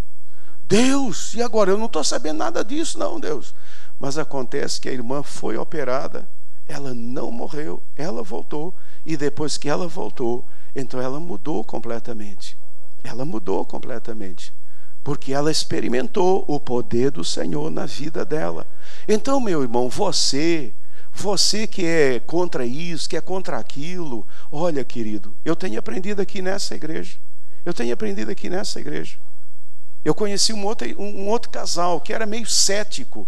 Deus, e agora? Eu não estou sabendo nada disso não, Deus. Mas acontece que a irmã foi operada, ela não morreu, ela voltou. E depois que ela voltou, então ela mudou completamente. Porque ela experimentou o poder do Senhor na vida dela. Então, meu irmão, você que é contra isso, que é contra aquilo, olha, querido, eu tenho aprendido aqui nessa igreja. Eu conheci um outro casal que era meio cético,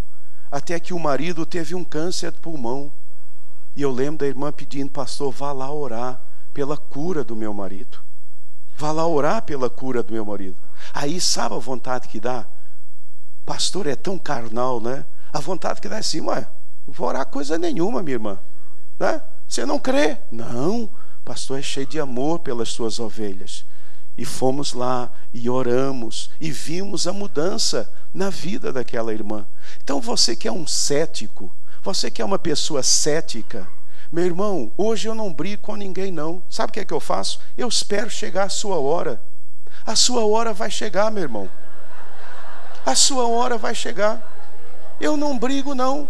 até que o marido teve um câncer de pulmão. E eu lembro da irmã pedindo: pastor, vá lá orar pela cura do meu marido. Aí sabe a vontade que dá? Pastor, é tão carnal, né? A vontade que dá é assim: não vou orar coisa nenhuma, minha irmã, né? Você não crê? Não, pastor é cheio de amor pelas suas ovelhas. E fomos lá e oramos e vimos a mudança na vida daquela irmã. Então você que é um cético, você que é uma pessoa cética, meu irmão, hoje eu não brigo com ninguém não. Sabe o que é que eu faço? Eu espero chegar a sua hora. A sua hora vai chegar, meu irmão. A sua hora vai chegar. Eu não brigo não,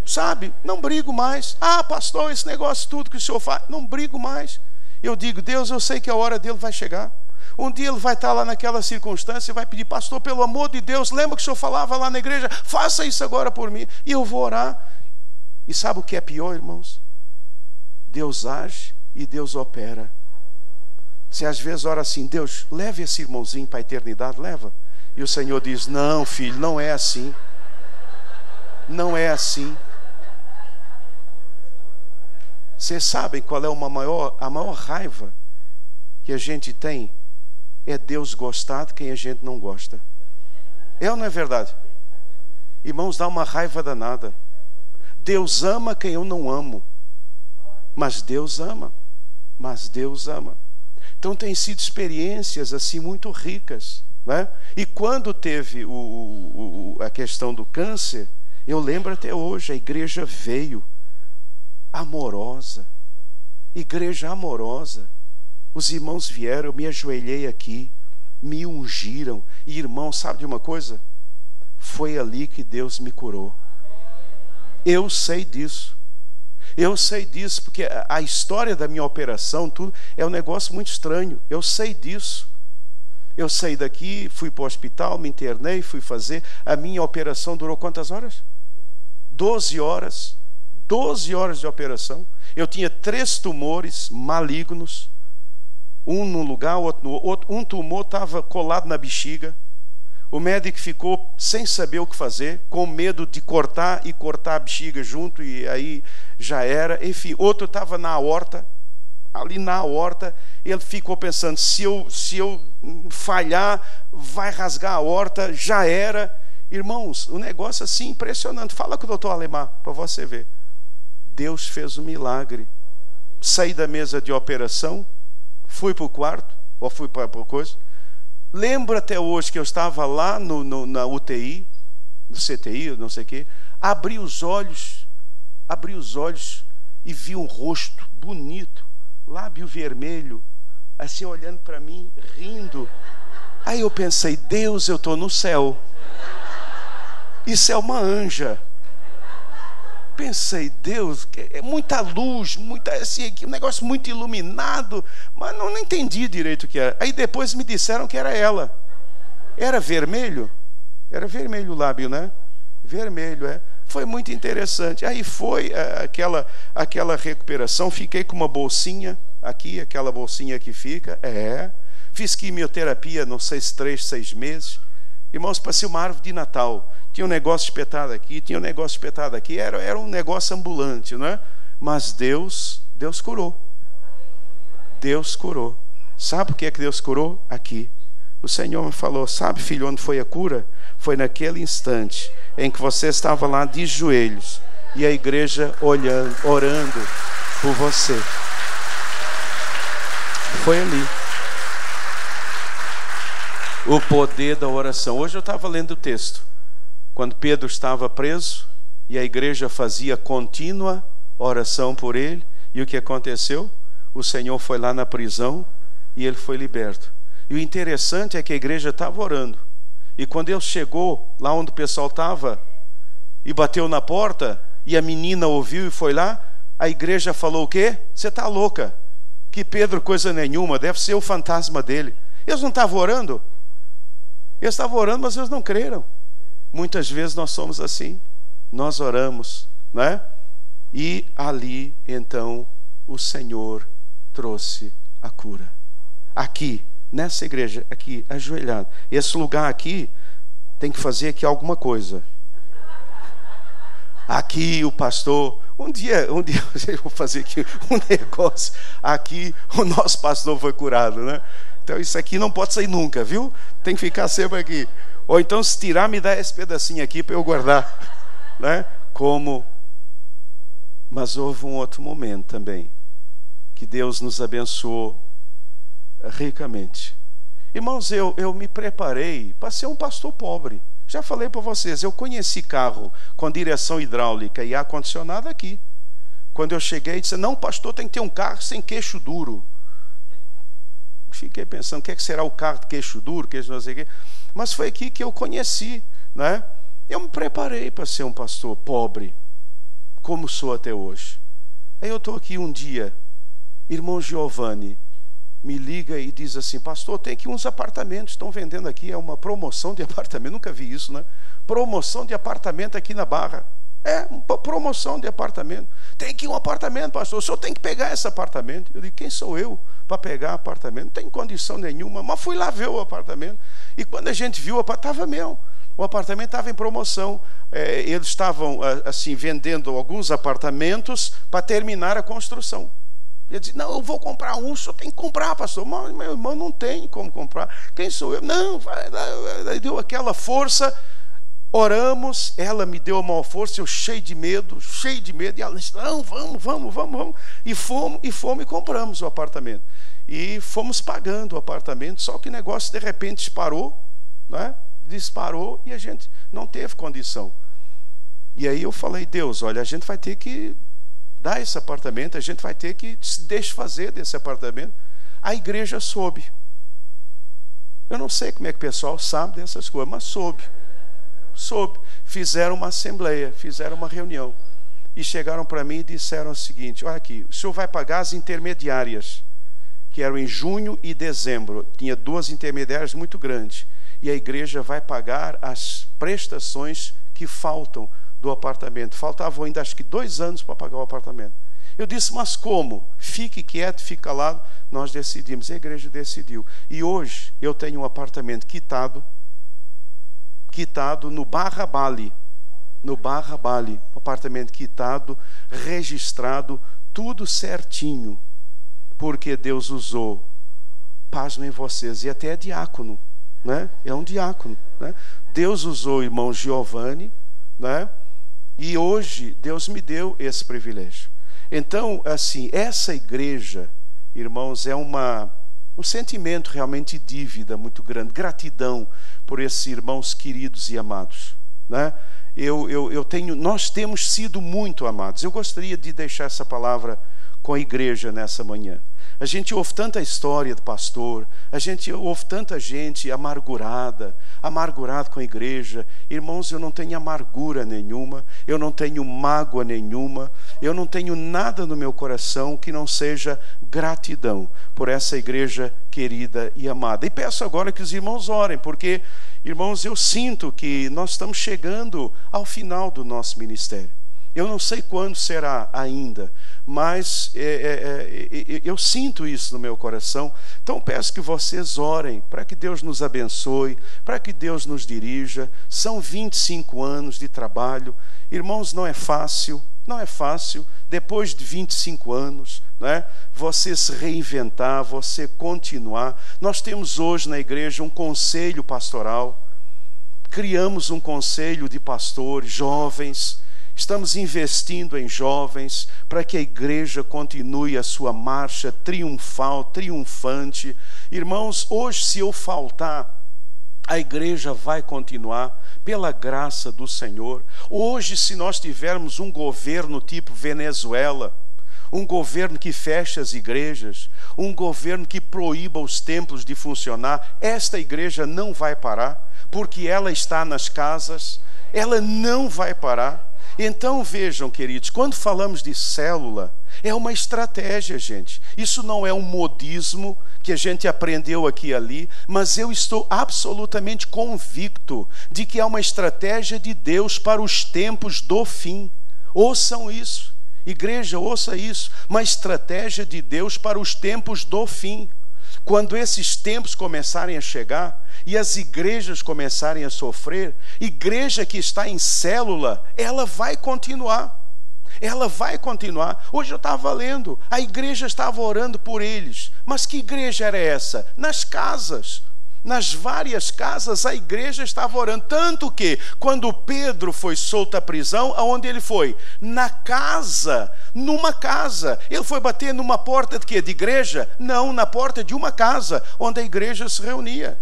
sabe? Não brigo mais. Ah, pastor, esse negócio tudo que o senhor faz, não brigo mais. Eu digo: Deus, eu sei que a hora dele vai chegar. Um dia ele vai estar lá naquela circunstância e vai pedir: pastor, pelo amor de Deus, lembra que o senhor falava lá na igreja? Faça isso agora por mim. E eu vou orar. E sabe o que é pior, irmãos? Deus age e Deus opera. Você às vezes ora assim: Deus, leve esse irmãozinho para a eternidade, leva. E o Senhor diz: não, filho, não é assim. Não é assim. Vocês sabem qual é a maior raiva que a gente tem? É Deus gostar de quem a gente não gosta. É ou não é verdade? Irmãos, dá uma raiva danada. Deus ama quem eu não amo. Mas Deus ama. Mas Deus ama. Então tem sido experiências assim muito ricas, né? E quando teve a questão do câncer, eu lembro até hoje, a igreja veio amorosa. Igreja amorosa. Os irmãos vieram, eu me ajoelhei aqui, me ungiram. E irmão, sabe de uma coisa? Foi ali que Deus me curou. Eu sei disso. Eu sei disso, porque a história da minha operação, tudo, é um negócio muito estranho. Eu sei disso. Eu saí daqui, fui para o hospital, me internei, fui fazer. A minha operação durou quantas horas? 12 horas. 12 horas de operação. Eu tinha 3 tumores malignos. Um num lugar, outro no outro. Um tumor estava colado na bexiga. O médico ficou sem saber o que fazer, com medo de cortar e cortar a bexiga junto, e aí já era. Enfim, outro estava na aorta, ali na aorta. Ele ficou pensando, se eu falhar, vai rasgar a aorta, já era. Irmãos, um negócio assim impressionante. Fala com o doutor Alemar, para você ver. Deus fez um milagre. Saí da mesa de operação, fui para o quarto, ou fui para a coisa. Lembro até hoje que eu estava lá na UTI, no CTI, não sei o quê. Abri os olhos e vi um rosto bonito, lábio vermelho, assim olhando para mim, rindo. Aí eu pensei, Deus, eu estou no céu. Isso é uma anja. Pensei, Deus, é muita luz, muita, assim, um negócio muito iluminado, mas não entendi direito o que era. Aí depois me disseram que era ela. Era vermelho? Era vermelho o lábio, né? Vermelho, é. Foi muito interessante. Aí foi aquela recuperação. Fiquei com uma bolsinha aqui, aquela bolsinha que fica. Fiz quimioterapia, não sei se 3, 6 meses. Irmãos, passei uma árvore de Natal. Tinha um negócio espetado aqui, tinha um negócio espetado aqui. Era um negócio ambulante, não é? Mas Deus curou. Deus curou. Sabe por que Deus curou? Aqui. O Senhor me falou, sabe, filho, onde foi a cura? Foi naquele instante em que você estava lá de joelhos e a igreja orando por você. Foi ali. O poder da oração. Hoje eu estava lendo o texto. Quando Pedro estava preso e a igreja fazia contínua oração por ele. E o que aconteceu? O Senhor foi lá na prisão e ele foi liberto. E o interessante é que a igreja estava orando. E quando ele chegou lá onde o pessoal estava e bateu na porta e a menina ouviu e foi lá, a igreja falou o quê? Você está louca. Que Pedro coisa nenhuma, deve ser o fantasma dele. Eles não estavam orando? Eles estavam orando, mas eles não creram. Muitas vezes nós somos assim. Nós oramos, não é? E ali, então, o Senhor trouxe a cura. Aqui, nessa igreja, aqui, ajoelhado. Esse lugar aqui, tem que fazer aqui alguma coisa. Aqui o pastor... Um dia eu vou fazer aqui um negócio. Aqui o nosso pastor foi curado, né? Então isso aqui não pode sair nunca, viu? Tem que ficar sempre aqui. Ou então se tirar, me dá esse pedacinho aqui para eu guardar, né? Mas houve um outro momento também que Deus nos abençoou ricamente. Irmãos, eu me preparei para ser um pastor pobre. Já falei para vocês, eu conheci carro com direção hidráulica e ar-condicionado aqui. Quando eu cheguei, disse, não, pastor, tem que ter um carro sem queixo duro. Fiquei pensando, o que será o carro de queixo duro, queixo não sei o quê. Mas foi aqui que eu conheci, né? Eu me preparei para ser um pastor pobre, como sou até hoje. Aí eu estou aqui um dia, irmão Giovanni me liga e diz assim, pastor, tem aqui uns apartamentos, estão vendendo aqui, é uma promoção de apartamento, nunca vi isso, né? Promoção de apartamento aqui na Barra. Uma promoção de apartamento. Tem aqui um apartamento, pastor, o senhor tem que pegar esse apartamento. Eu digo, quem sou eu para pegar apartamento? Não tem condição nenhuma, mas fui lá ver o apartamento. E quando a gente viu, estava mesmo. O apartamento estava em promoção. Eles estavam assim vendendo alguns apartamentos para terminar a construção. Ele disse, não, eu vou comprar um, o senhor tem que comprar, pastor. Mas, meu irmão, não tem como comprar. Quem sou eu? Não, vai. Deu aquela força. Oramos, ela me deu a maior força, eu cheio de medo, e ela disse, não, vamos. E fomos e compramos o apartamento. E fomos pagando o apartamento, só que o negócio de repente disparou e a gente não teve condição. E aí eu falei, Deus, olha, a gente vai ter que dar esse apartamento, a gente vai ter que se desfazer desse apartamento. A igreja soube. Eu não sei como é que o pessoal sabe dessas coisas, mas soube. Fizeram uma assembleia, fizeram uma reunião e chegaram para mim e disseram o seguinte, olha aqui, o senhor vai pagar as intermediárias, que eram em junho e dezembro, tinha 2 intermediárias muito grandes, e a igreja vai pagar as prestações que faltam do apartamento. Faltavam ainda acho que 2 anos para pagar o apartamento. Eu disse, mas como? Fique quieto, fique calado. Nós decidimos, a igreja decidiu. E hoje eu tenho um apartamento quitado no Barra Bali. Apartamento quitado, registrado, tudo certinho. Porque Deus usou, pasmem vocês, e até é diácono, né? É um diácono, né? Deus usou o irmão Giovanni, né? E hoje Deus me deu esse privilégio. Então, assim, essa igreja, irmãos, é um sentimento realmente de dívida muito grande, gratidão por esses irmãos queridos e amados, né? Nós temos sido muito amados. Eu gostaria de deixar essa palavra com a igreja nessa manhã. A gente ouve tanta história do pastor, a gente ouve tanta gente amargurado com a igreja. Irmãos, eu não tenho amargura nenhuma, eu não tenho mágoa nenhuma, eu não tenho nada no meu coração que não seja gratidão por essa igreja querida e amada. E peço agora que os irmãos orem, porque, irmãos, eu sinto que nós estamos chegando ao final do nosso ministério. Eu não sei quando será ainda, mas eu sinto isso no meu coração. Então peço que vocês orem para que Deus nos abençoe, para que Deus nos dirija. São 25 anos de trabalho. Irmãos, não é fácil, depois de 25 anos, né, você se reinventar, você continuar. Nós temos hoje na igreja um conselho pastoral, criamos um conselho de pastores, jovens. Estamos investindo em jovens para que a igreja continue a sua marcha triunfante. Irmãos, hoje se eu faltar, a igreja vai continuar pela graça do Senhor. Hoje, se nós tivermos um governo tipo Venezuela, um governo que fecha as igrejas, um governo que proíba os templos de funcionar, esta igreja não vai parar, porque ela está nas casas, ela não vai parar. Então vejam, queridos, quando falamos de célula, é uma estratégia, gente. Isso não é um modismo que a gente aprendeu aqui e ali, mas eu estou absolutamente convicto de que é uma estratégia de Deus para os tempos do fim. Ouçam isso, igreja, ouça isso, uma estratégia de Deus para os tempos do fim. Quando esses tempos começarem a chegar e as igrejas começarem a sofrer, igreja que está em célula, ela vai continuar. Hoje eu estava lendo, a igreja estava orando por eles. Mas que igreja era essa? Nas casas. Nas várias casas a igreja estava orando. Tanto que quando Pedro foi solto da prisão, aonde ele foi? Na casa, numa casa. Ele foi bater numa porta de quê? De igreja? Não, na porta de uma casa, onde a igreja se reunia.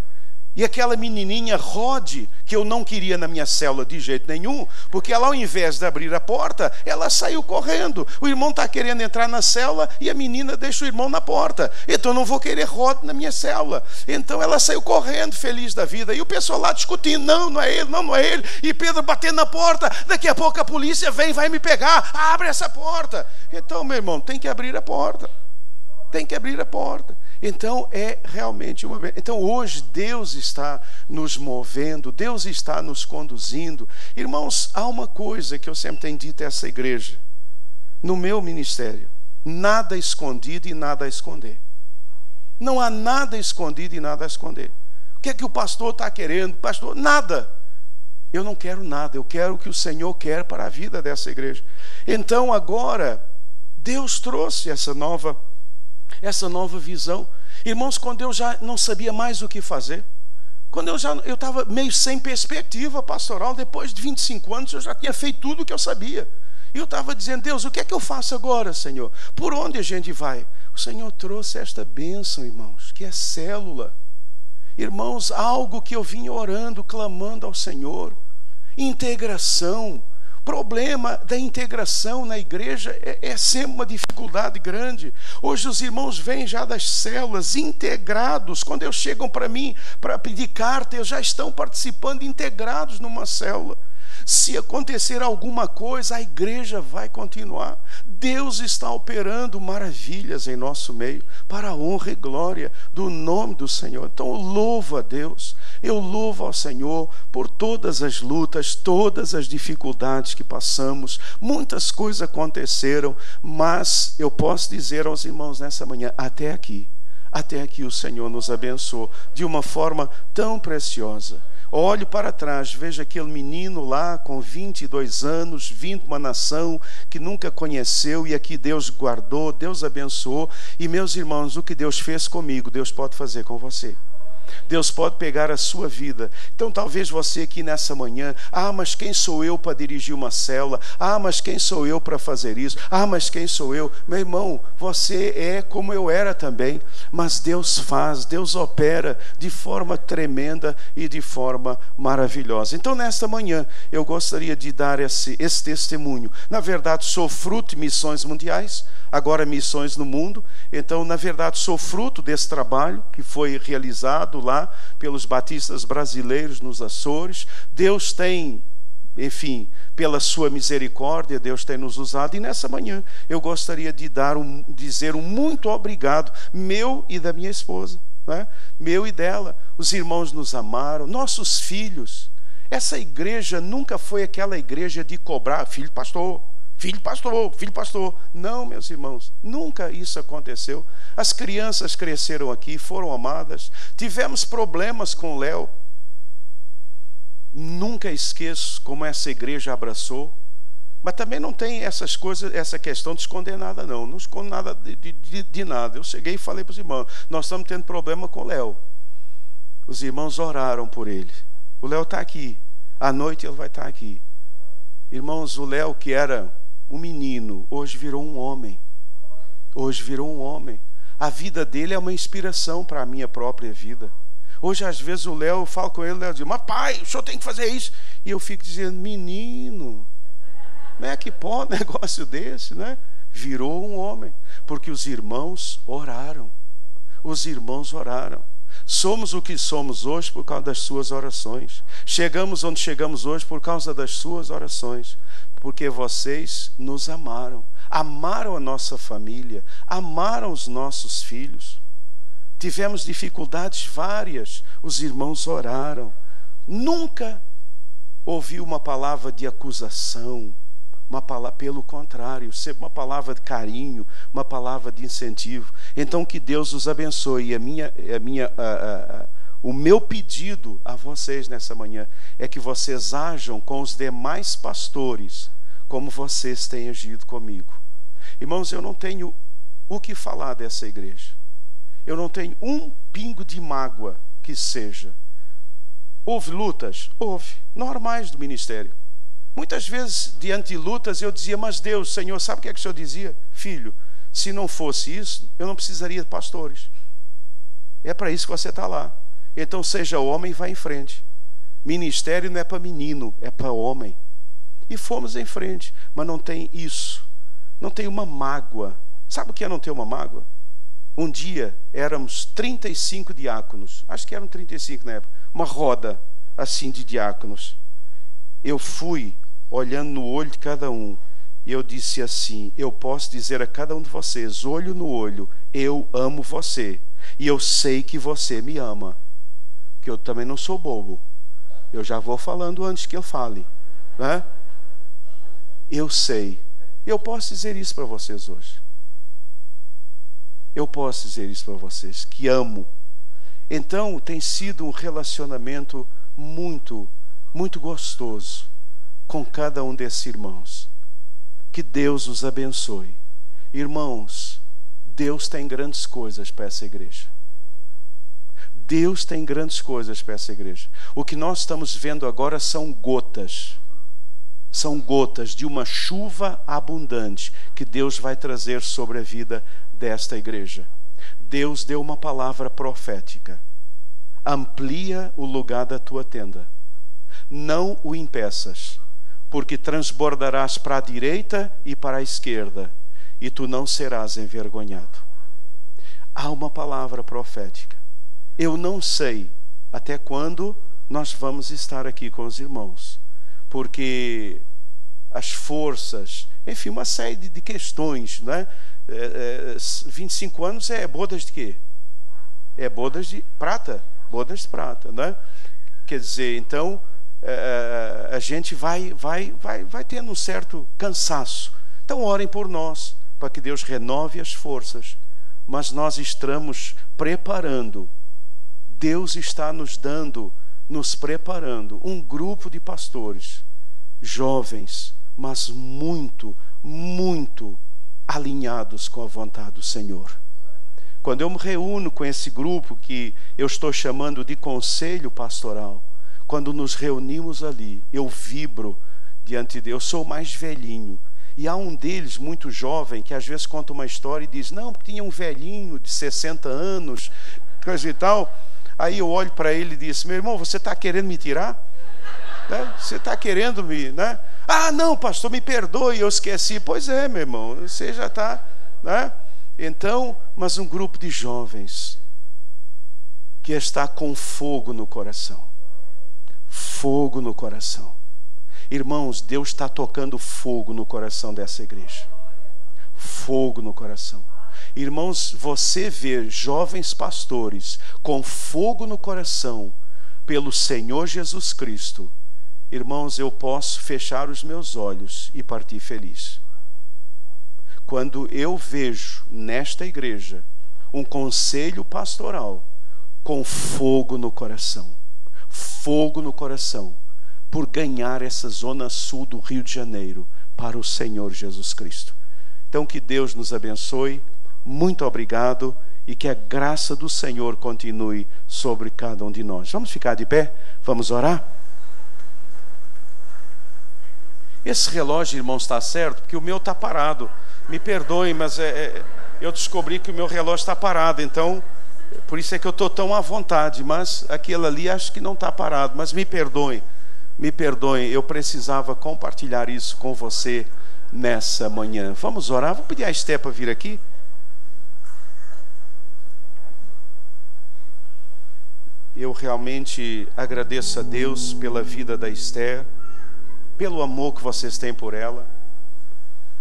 E aquela menininha Rod, que eu não queria na minha célula de jeito nenhum, porque ela, ao invés de abrir a porta, ela saiu correndo. O irmão está querendo entrar na célula e a menina deixa o irmão na porta. Então eu não vou querer Rod na minha célula. Então ela saiu correndo, feliz da vida. E o pessoal lá discutindo, não é ele. E Pedro batendo na porta, daqui a pouco a polícia vem, vai me pegar, abre essa porta. Então, meu irmão, tem que abrir a porta. Então é realmente uma... Então hoje Deus está nos movendo, Deus está nos conduzindo. Irmãos, há uma coisa que eu sempre tenho dito a essa igreja, no meu ministério: nada escondido e nada a esconder. Não há nada escondido e nada a esconder. O que é que o pastor está querendo? Pastor, nada. Eu não quero nada, eu quero o que o Senhor quer para a vida dessa igreja. Então agora Deus trouxe essa nova visão. Irmãos, quando eu já não sabia mais o que fazer, Quando eu estava meio sem perspectiva pastoral, depois de 25 anos eu já tinha feito tudo o que eu sabia. E eu estava dizendo: Deus, o que é que eu faço agora, Senhor? Por onde a gente vai? O Senhor trouxe esta bênção, irmãos, que é célula. Irmãos, algo que eu vim orando, clamando ao Senhor. Integração. Problema da integração na igreja é sempre uma dificuldade grande. Hoje os irmãos vêm já das células integrados. Quando eles chegam para mim para pedir carta, eles já estão participando, integrados numa célula. Se acontecer alguma coisa, a igreja vai continuar. Deus está operando maravilhas em nosso meio, para a honra e glória do nome do Senhor. Então eu louvo a Deus, eu louvo ao Senhor por todas as lutas, todas as dificuldades que passamos. Muitas coisas aconteceram, mas eu posso dizer aos irmãos nessa manhã: até aqui o Senhor nos abençoou de uma forma tão preciosa. Olho para trás, vejo aquele menino lá com 22 anos, vindo de uma nação que nunca conheceu, e aqui Deus guardou, Deus abençoou. E meus irmãos, o que Deus fez comigo, Deus pode fazer com você. Deus pode pegar a sua vida. Então talvez você aqui nessa manhã: ah, mas quem sou eu para dirigir uma célula? Ah, mas quem sou eu para fazer isso? Ah, mas quem sou eu? Meu irmão, você é como eu era também, mas Deus faz, Deus opera de forma tremenda e de forma maravilhosa. Então nesta manhã eu gostaria de dar esse testemunho. Na verdade, sou fruto de missões mundiais, agora missões no mundo. Então, na verdade, sou fruto desse trabalho que foi realizado lá pelos batistas brasileiros nos Açores. Deus tem, enfim, pela sua misericórdia, Deus tem nos usado. E nessa manhã eu gostaria de dizer um muito obrigado, meu e da minha esposa, né? Meu e dela. Os irmãos nos amaram, nossos filhos. Essa igreja nunca foi aquela igreja de cobrar: filho pastor, filho pastor, filho pastor. Não, meus irmãos, nunca isso aconteceu. As crianças cresceram aqui, foram amadas. Tivemos problemas com o Léo. Nunca esqueço como essa igreja abraçou. Mas também não tem essas coisas, essa questão de esconder nada, não. Não escondo nada de nada. Eu cheguei e falei para os irmãos: nós estamos tendo problema com o Léo. Os irmãos oraram por ele. O Léo está aqui. À noite ele vai estar aqui. Irmãos, o Léo, que era um menino, hoje virou um homem. Hoje virou um homem. A vida dele é uma inspiração para a minha própria vida. Hoje, às vezes, o Léo, eu falo com ele, o Léo diz: mas pai, o senhor tem que fazer isso. E eu fico dizendo: menino, como é que pode um negócio desse, né? Virou um homem, porque os irmãos oraram. Os irmãos oraram. Somos o que somos hoje por causa das suas orações. Chegamos onde chegamos hoje por causa das suas orações. Porque vocês nos amaram. Amaram a nossa família. Amaram os nossos filhos. Tivemos dificuldades várias. Os irmãos oraram. Nunca ouvi uma palavra de acusação. Pelo contrário, sempre uma palavra de carinho, uma palavra de incentivo. Então que Deus os abençoe. E o meu pedido a vocês nessa manhã é que vocês ajam com os demais pastores como vocês têm agido comigo. Irmãos, eu não tenho o que falar dessa igreja. Eu não tenho um pingo de mágoa que seja. Houve lutas? Houve, normais do ministério. Muitas vezes, diante de lutas, eu dizia: mas Deus, Senhor, sabe o que é que o Senhor dizia? Filho, se não fosse isso, eu não precisaria de pastores. É para isso que você está lá. Então seja homem e vá em frente. Ministério não é para menino, é para homem. E fomos em frente, mas não tem isso. Não tem uma mágoa. Sabe o que é não ter uma mágoa? Um dia éramos 35 diáconos. Acho que eram 35 na época. Uma roda assim de diáconos. Eu fui olhando no olho de cada um, e eu disse assim: eu posso dizer a cada um de vocês, olho no olho, eu amo você, e eu sei que você me ama, porque eu também não sou bobo. Eu já vou falando antes que eu fale, né? Eu sei. Eu posso dizer isso para vocês hoje. Eu posso dizer isso para vocês, que amo. Então tem sido um relacionamento muito, muito gostoso com cada um desses irmãos. Que Deus os abençoe. Irmãos, Deus tem grandes coisas para essa igreja. Deus tem grandes coisas para essa igreja. O que nós estamos vendo agora são gotas. São gotas de uma chuva abundante que Deus vai trazer sobre a vida desta igreja. Deus deu uma palavra profética. Amplia o lugar da tua tenda. Não o impeças, porque transbordarás para a direita e para a esquerda, e tu não serás envergonhado. Há uma palavra profética. Eu não sei até quando nós vamos estar aqui com os irmãos, porque as forças, enfim, uma série de questões, né? 25 anos é bodas de quê? É bodas de prata, bodas de prata, né? Quer dizer, então a gente vai tendo um certo cansaço. Então orem por nós, para que Deus renove as forças. Mas nós estamos preparando, Deus está nos preparando um grupo de pastores, jovens, mas muito, muito alinhados com a vontade do Senhor. Quando eu me reúno com esse grupo que eu estou chamando de conselho pastoral, quando nos reunimos ali, eu vibro diante de Deus. Eu sou o mais velhinho. E há um deles, muito jovem, que às vezes conta uma história e diz, não, porque tinha um velhinho de 60 anos, coisa e tal. Aí eu olho para ele e disse, meu irmão, você está querendo me tirar? Né? Você está querendo me... Né? Ah, não, pastor, me perdoe, eu esqueci. Pois é, meu irmão, você já está... Né? Então, mas um grupo de jovens que está com fogo no coração. Fogo no coração. Irmãos, Deus está tocando fogo no coração dessa igreja. Fogo no coração. Irmãos, você vê jovens pastores com fogo no coração pelo Senhor Jesus Cristo. Irmãos, eu posso fechar os meus olhos e partir feliz. Quando eu vejo nesta igreja um conselho pastoral com fogo no coração. Fogo no coração. Por ganhar essa zona sul do Rio de Janeiro para o Senhor Jesus Cristo. Então que Deus nos abençoe, muito obrigado e que a graça do Senhor continue sobre cada um de nós. Vamos ficar de pé? Vamos orar? Esse relógio, irmãos, está certo? Porque o meu está parado. Me perdoem, mas eu descobri que o meu relógio está parado, então por isso é que eu estou tão à vontade, mas aquele ali acho que não está parado, mas me perdoem. Me perdoem, eu precisava compartilhar isso com você nessa manhã. Vamos orar? Vou pedir a Esté para vir aqui. Eu realmente agradeço a Deus pela vida da Esté, pelo amor que vocês têm por ela.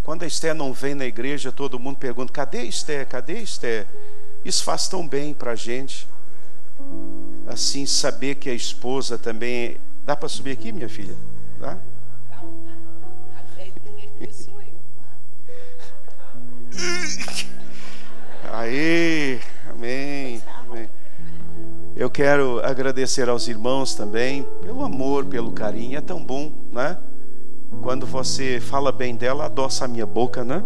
Quando a Esté não vem na igreja, todo mundo pergunta, cadê a Esté? Cadê a Esté? Isso faz tão bem para a gente. Assim, saber que a esposa também... Dá para subir aqui, minha filha? Dá? Aí, amém, amém. Eu quero agradecer aos irmãos também pelo amor, pelo carinho. É tão bom, né? Quando você fala bem dela, adoça a minha boca, né?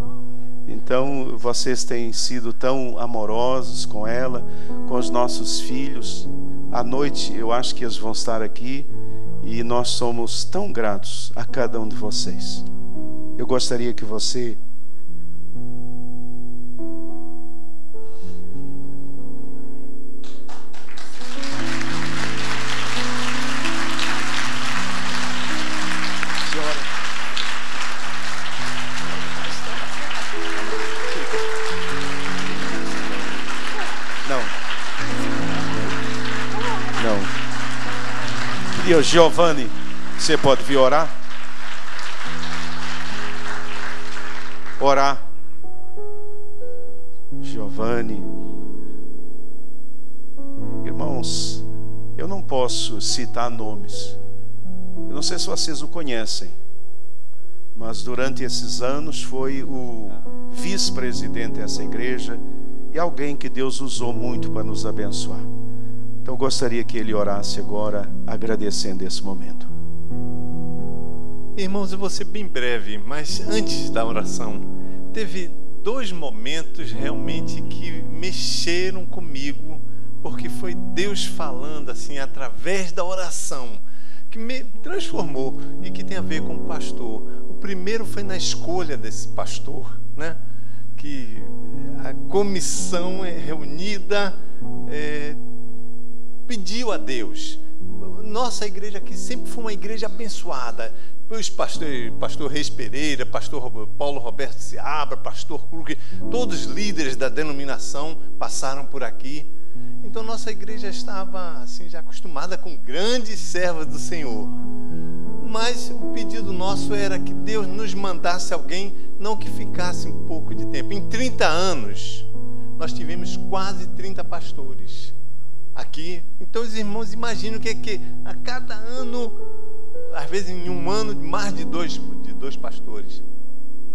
Então, vocês têm sido tão amorosos com ela, com os nossos filhos. À noite, eu acho que eles vão estar aqui. E nós somos tão gratos a cada um de vocês. Eu gostaria que você... Senhora. Não. Não. E Giovanni, você pode vir orar? Orar. Giovanni. Irmãos, eu não posso citar nomes. Eu não sei se vocês o conhecem, mas durante esses anos foi o vice-presidente dessa igreja e alguém que Deus usou muito para nos abençoar. Então eu gostaria que ele orasse agora, agradecendo esse momento. Irmãos, eu vou ser bem breve, mas antes da oração, teve 2 momentos realmente que mexeram comigo, porque foi Deus falando assim através da oração que me transformou e que tem a ver com o pastor. O primeiro foi na escolha desse pastor, né? Que a comissão reunida pediu a Deus. Nossa igreja aqui sempre foi uma igreja abençoada. Os pastor Reis Pereira, pastor Paulo Roberto Seabra, pastor Krug, todos os líderes da denominação passaram por aqui. Então nossa igreja estava assim já acostumada com grandes servos do Senhor. Mas o pedido nosso era que Deus nos mandasse alguém, não que ficasse um pouco de tempo. Em 30 anos, nós tivemos quase 30 pastores aqui. Então os irmãos imaginam que a cada ano, às vezes em um ano, mais de dois pastores.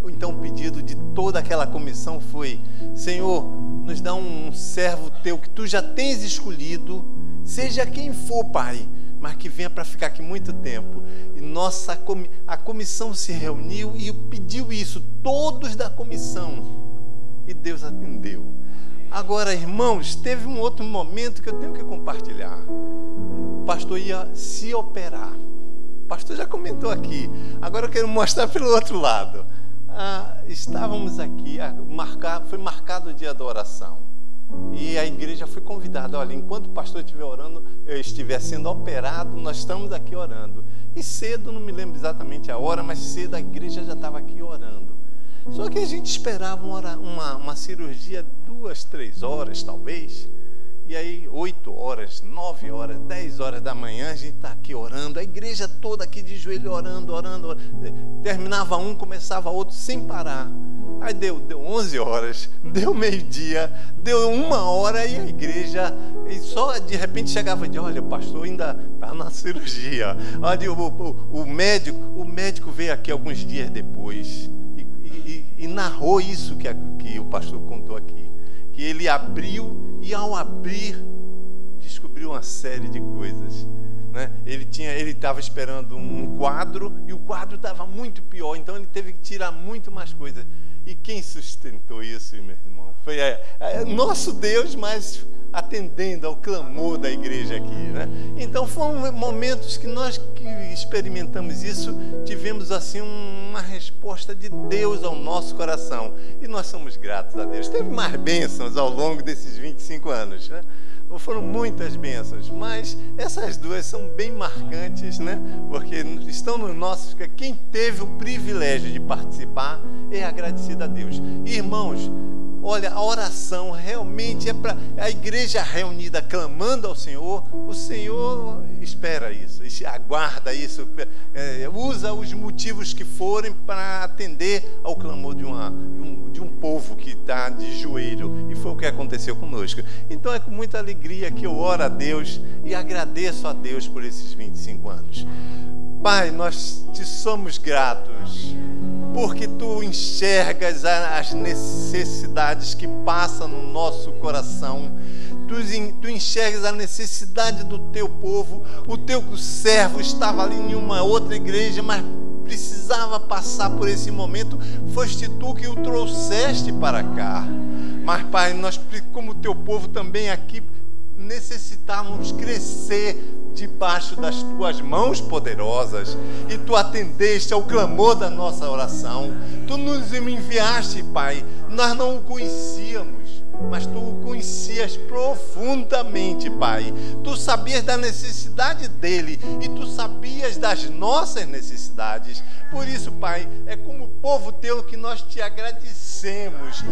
Então o pedido de toda aquela comissão foi: Senhor, nos dá um servo teu que tu já tens escolhido, seja quem for, Pai, mas que venha para ficar aqui muito tempo. E a comissão se reuniu e pediu isso, todos da comissão, e Deus atendeu. Agora, irmãos, teve um outro momento que eu tenho que compartilhar. O pastor ia se operar. O pastor já comentou aqui. Agora eu quero mostrar pelo outro lado. Estávamos aqui, foi marcado o dia da oração. E a igreja foi convidada: olha, enquanto o pastor estiver orando, eu estiver sendo operado, nós estamos aqui orando. E cedo, não me lembro exatamente a hora, mas cedo a igreja já estava aqui orando. Só que a gente esperava uma cirurgia 2, 3 horas, talvez. E aí 8 horas, 9 horas, 10 horas da manhã, a gente está aqui orando, a igreja toda aqui de joelho orando. Terminava um, começava outro sem parar. Aí deu 11 horas, deu meio-dia, deu 1 hora e a igreja, e só de repente chegava de: olha, o pastor ainda está na cirurgia. Olha, o médico veio aqui alguns dias depois e narrou isso que o pastor contou aqui. Que ele abriu e, ao abrir, descobriu uma série de coisas, né? Ele estava esperando um quadro e o quadro estava muito pior, então ele teve que tirar muito mais coisas. E quem sustentou isso, meu irmão? Foi nosso Deus, mas atendendo ao clamor da igreja aqui, né? Então foram momentos que nós que experimentamos isso, tivemos assim uma resposta de Deus ao nosso coração, e nós somos gratos a Deus. Teve mais bênçãos ao longo desses 25 anos, né? Foram muitas bênçãos, mas essas duas são bem marcantes, né? Porque estão nos nossos... Quem teve o privilégio de participar é agradecido a Deus. Irmãos, olha, a oração realmente é para a igreja reunida clamando ao Senhor. O Senhor espera isso, aguarda isso, usa os motivos que forem para atender ao clamor de um povo que está de joelho. E foi o que aconteceu conosco. Então é com muita alegria que eu oro a Deus e agradeço a Deus por esses 25 anos. Pai, nós te somos gratos, porque tu enxergas as necessidades que passam no nosso coração. Tu enxergas a necessidade do teu povo. O teu servo estava ali em uma outra igreja, mas precisava passar por esse momento. Foste tu que o trouxeste para cá. Mas, Pai, nós, como teu povo também aqui, necessitávamos crescer debaixo das tuas mãos poderosas, e tu atendeste ao clamor da nossa oração. Tu nos enviaste, Pai. Nós não o conhecíamos, mas tu o conhecias profundamente, Pai. Tu sabias da necessidade dele e tu sabias das nossas necessidades. Por isso, Pai, é como povo teu que nós te agradecemos.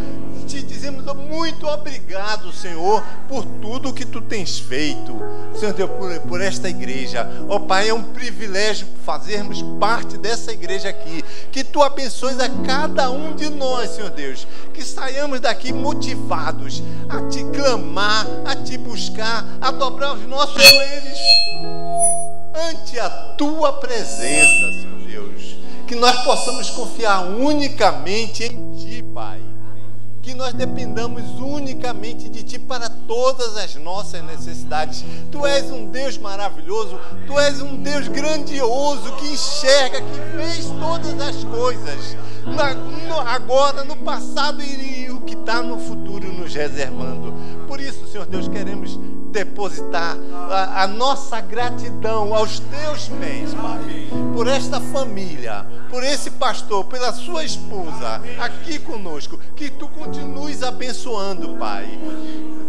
Te dizemos muito obrigado, Senhor, por tudo que tu tens feito. Senhor Deus, por esta igreja. Ó Pai, é um privilégio fazermos parte dessa igreja aqui. Que tu abençoes a cada um de nós, Senhor Deus. Que saiamos daqui motivados a te clamar, a te buscar, a dobrar os nossos joelhos ante a tua presença, Senhor Deus. Que nós possamos confiar unicamente em ti, Pai. Que nós dependamos unicamente de ti para todas as nossas necessidades. Tu és um Deus maravilhoso, tu és um Deus grandioso, que enxerga, que fez todas as coisas, agora, no passado e o que está no futuro nos reservando. Por isso, Senhor Deus, queremos depositar a nossa gratidão aos teus pés, Pai, por esta família, por esse pastor, pela sua esposa aqui conosco, que tu continues abençoando, Pai,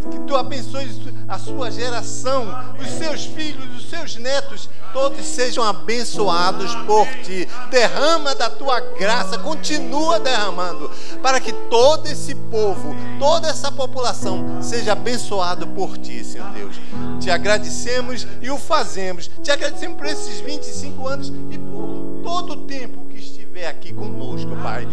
que tu abençoes a sua geração, os seus filhos, os seus netos, todos sejam abençoados por ti. Derrama da tua graça, continua derramando, para que todo esse povo, toda essa população seja abençoado por ti, Senhor Deus. Te agradecemos e o fazemos. Te agradecemos por esses 25 anos e por todo o tempo que estiver aqui conosco, Pai.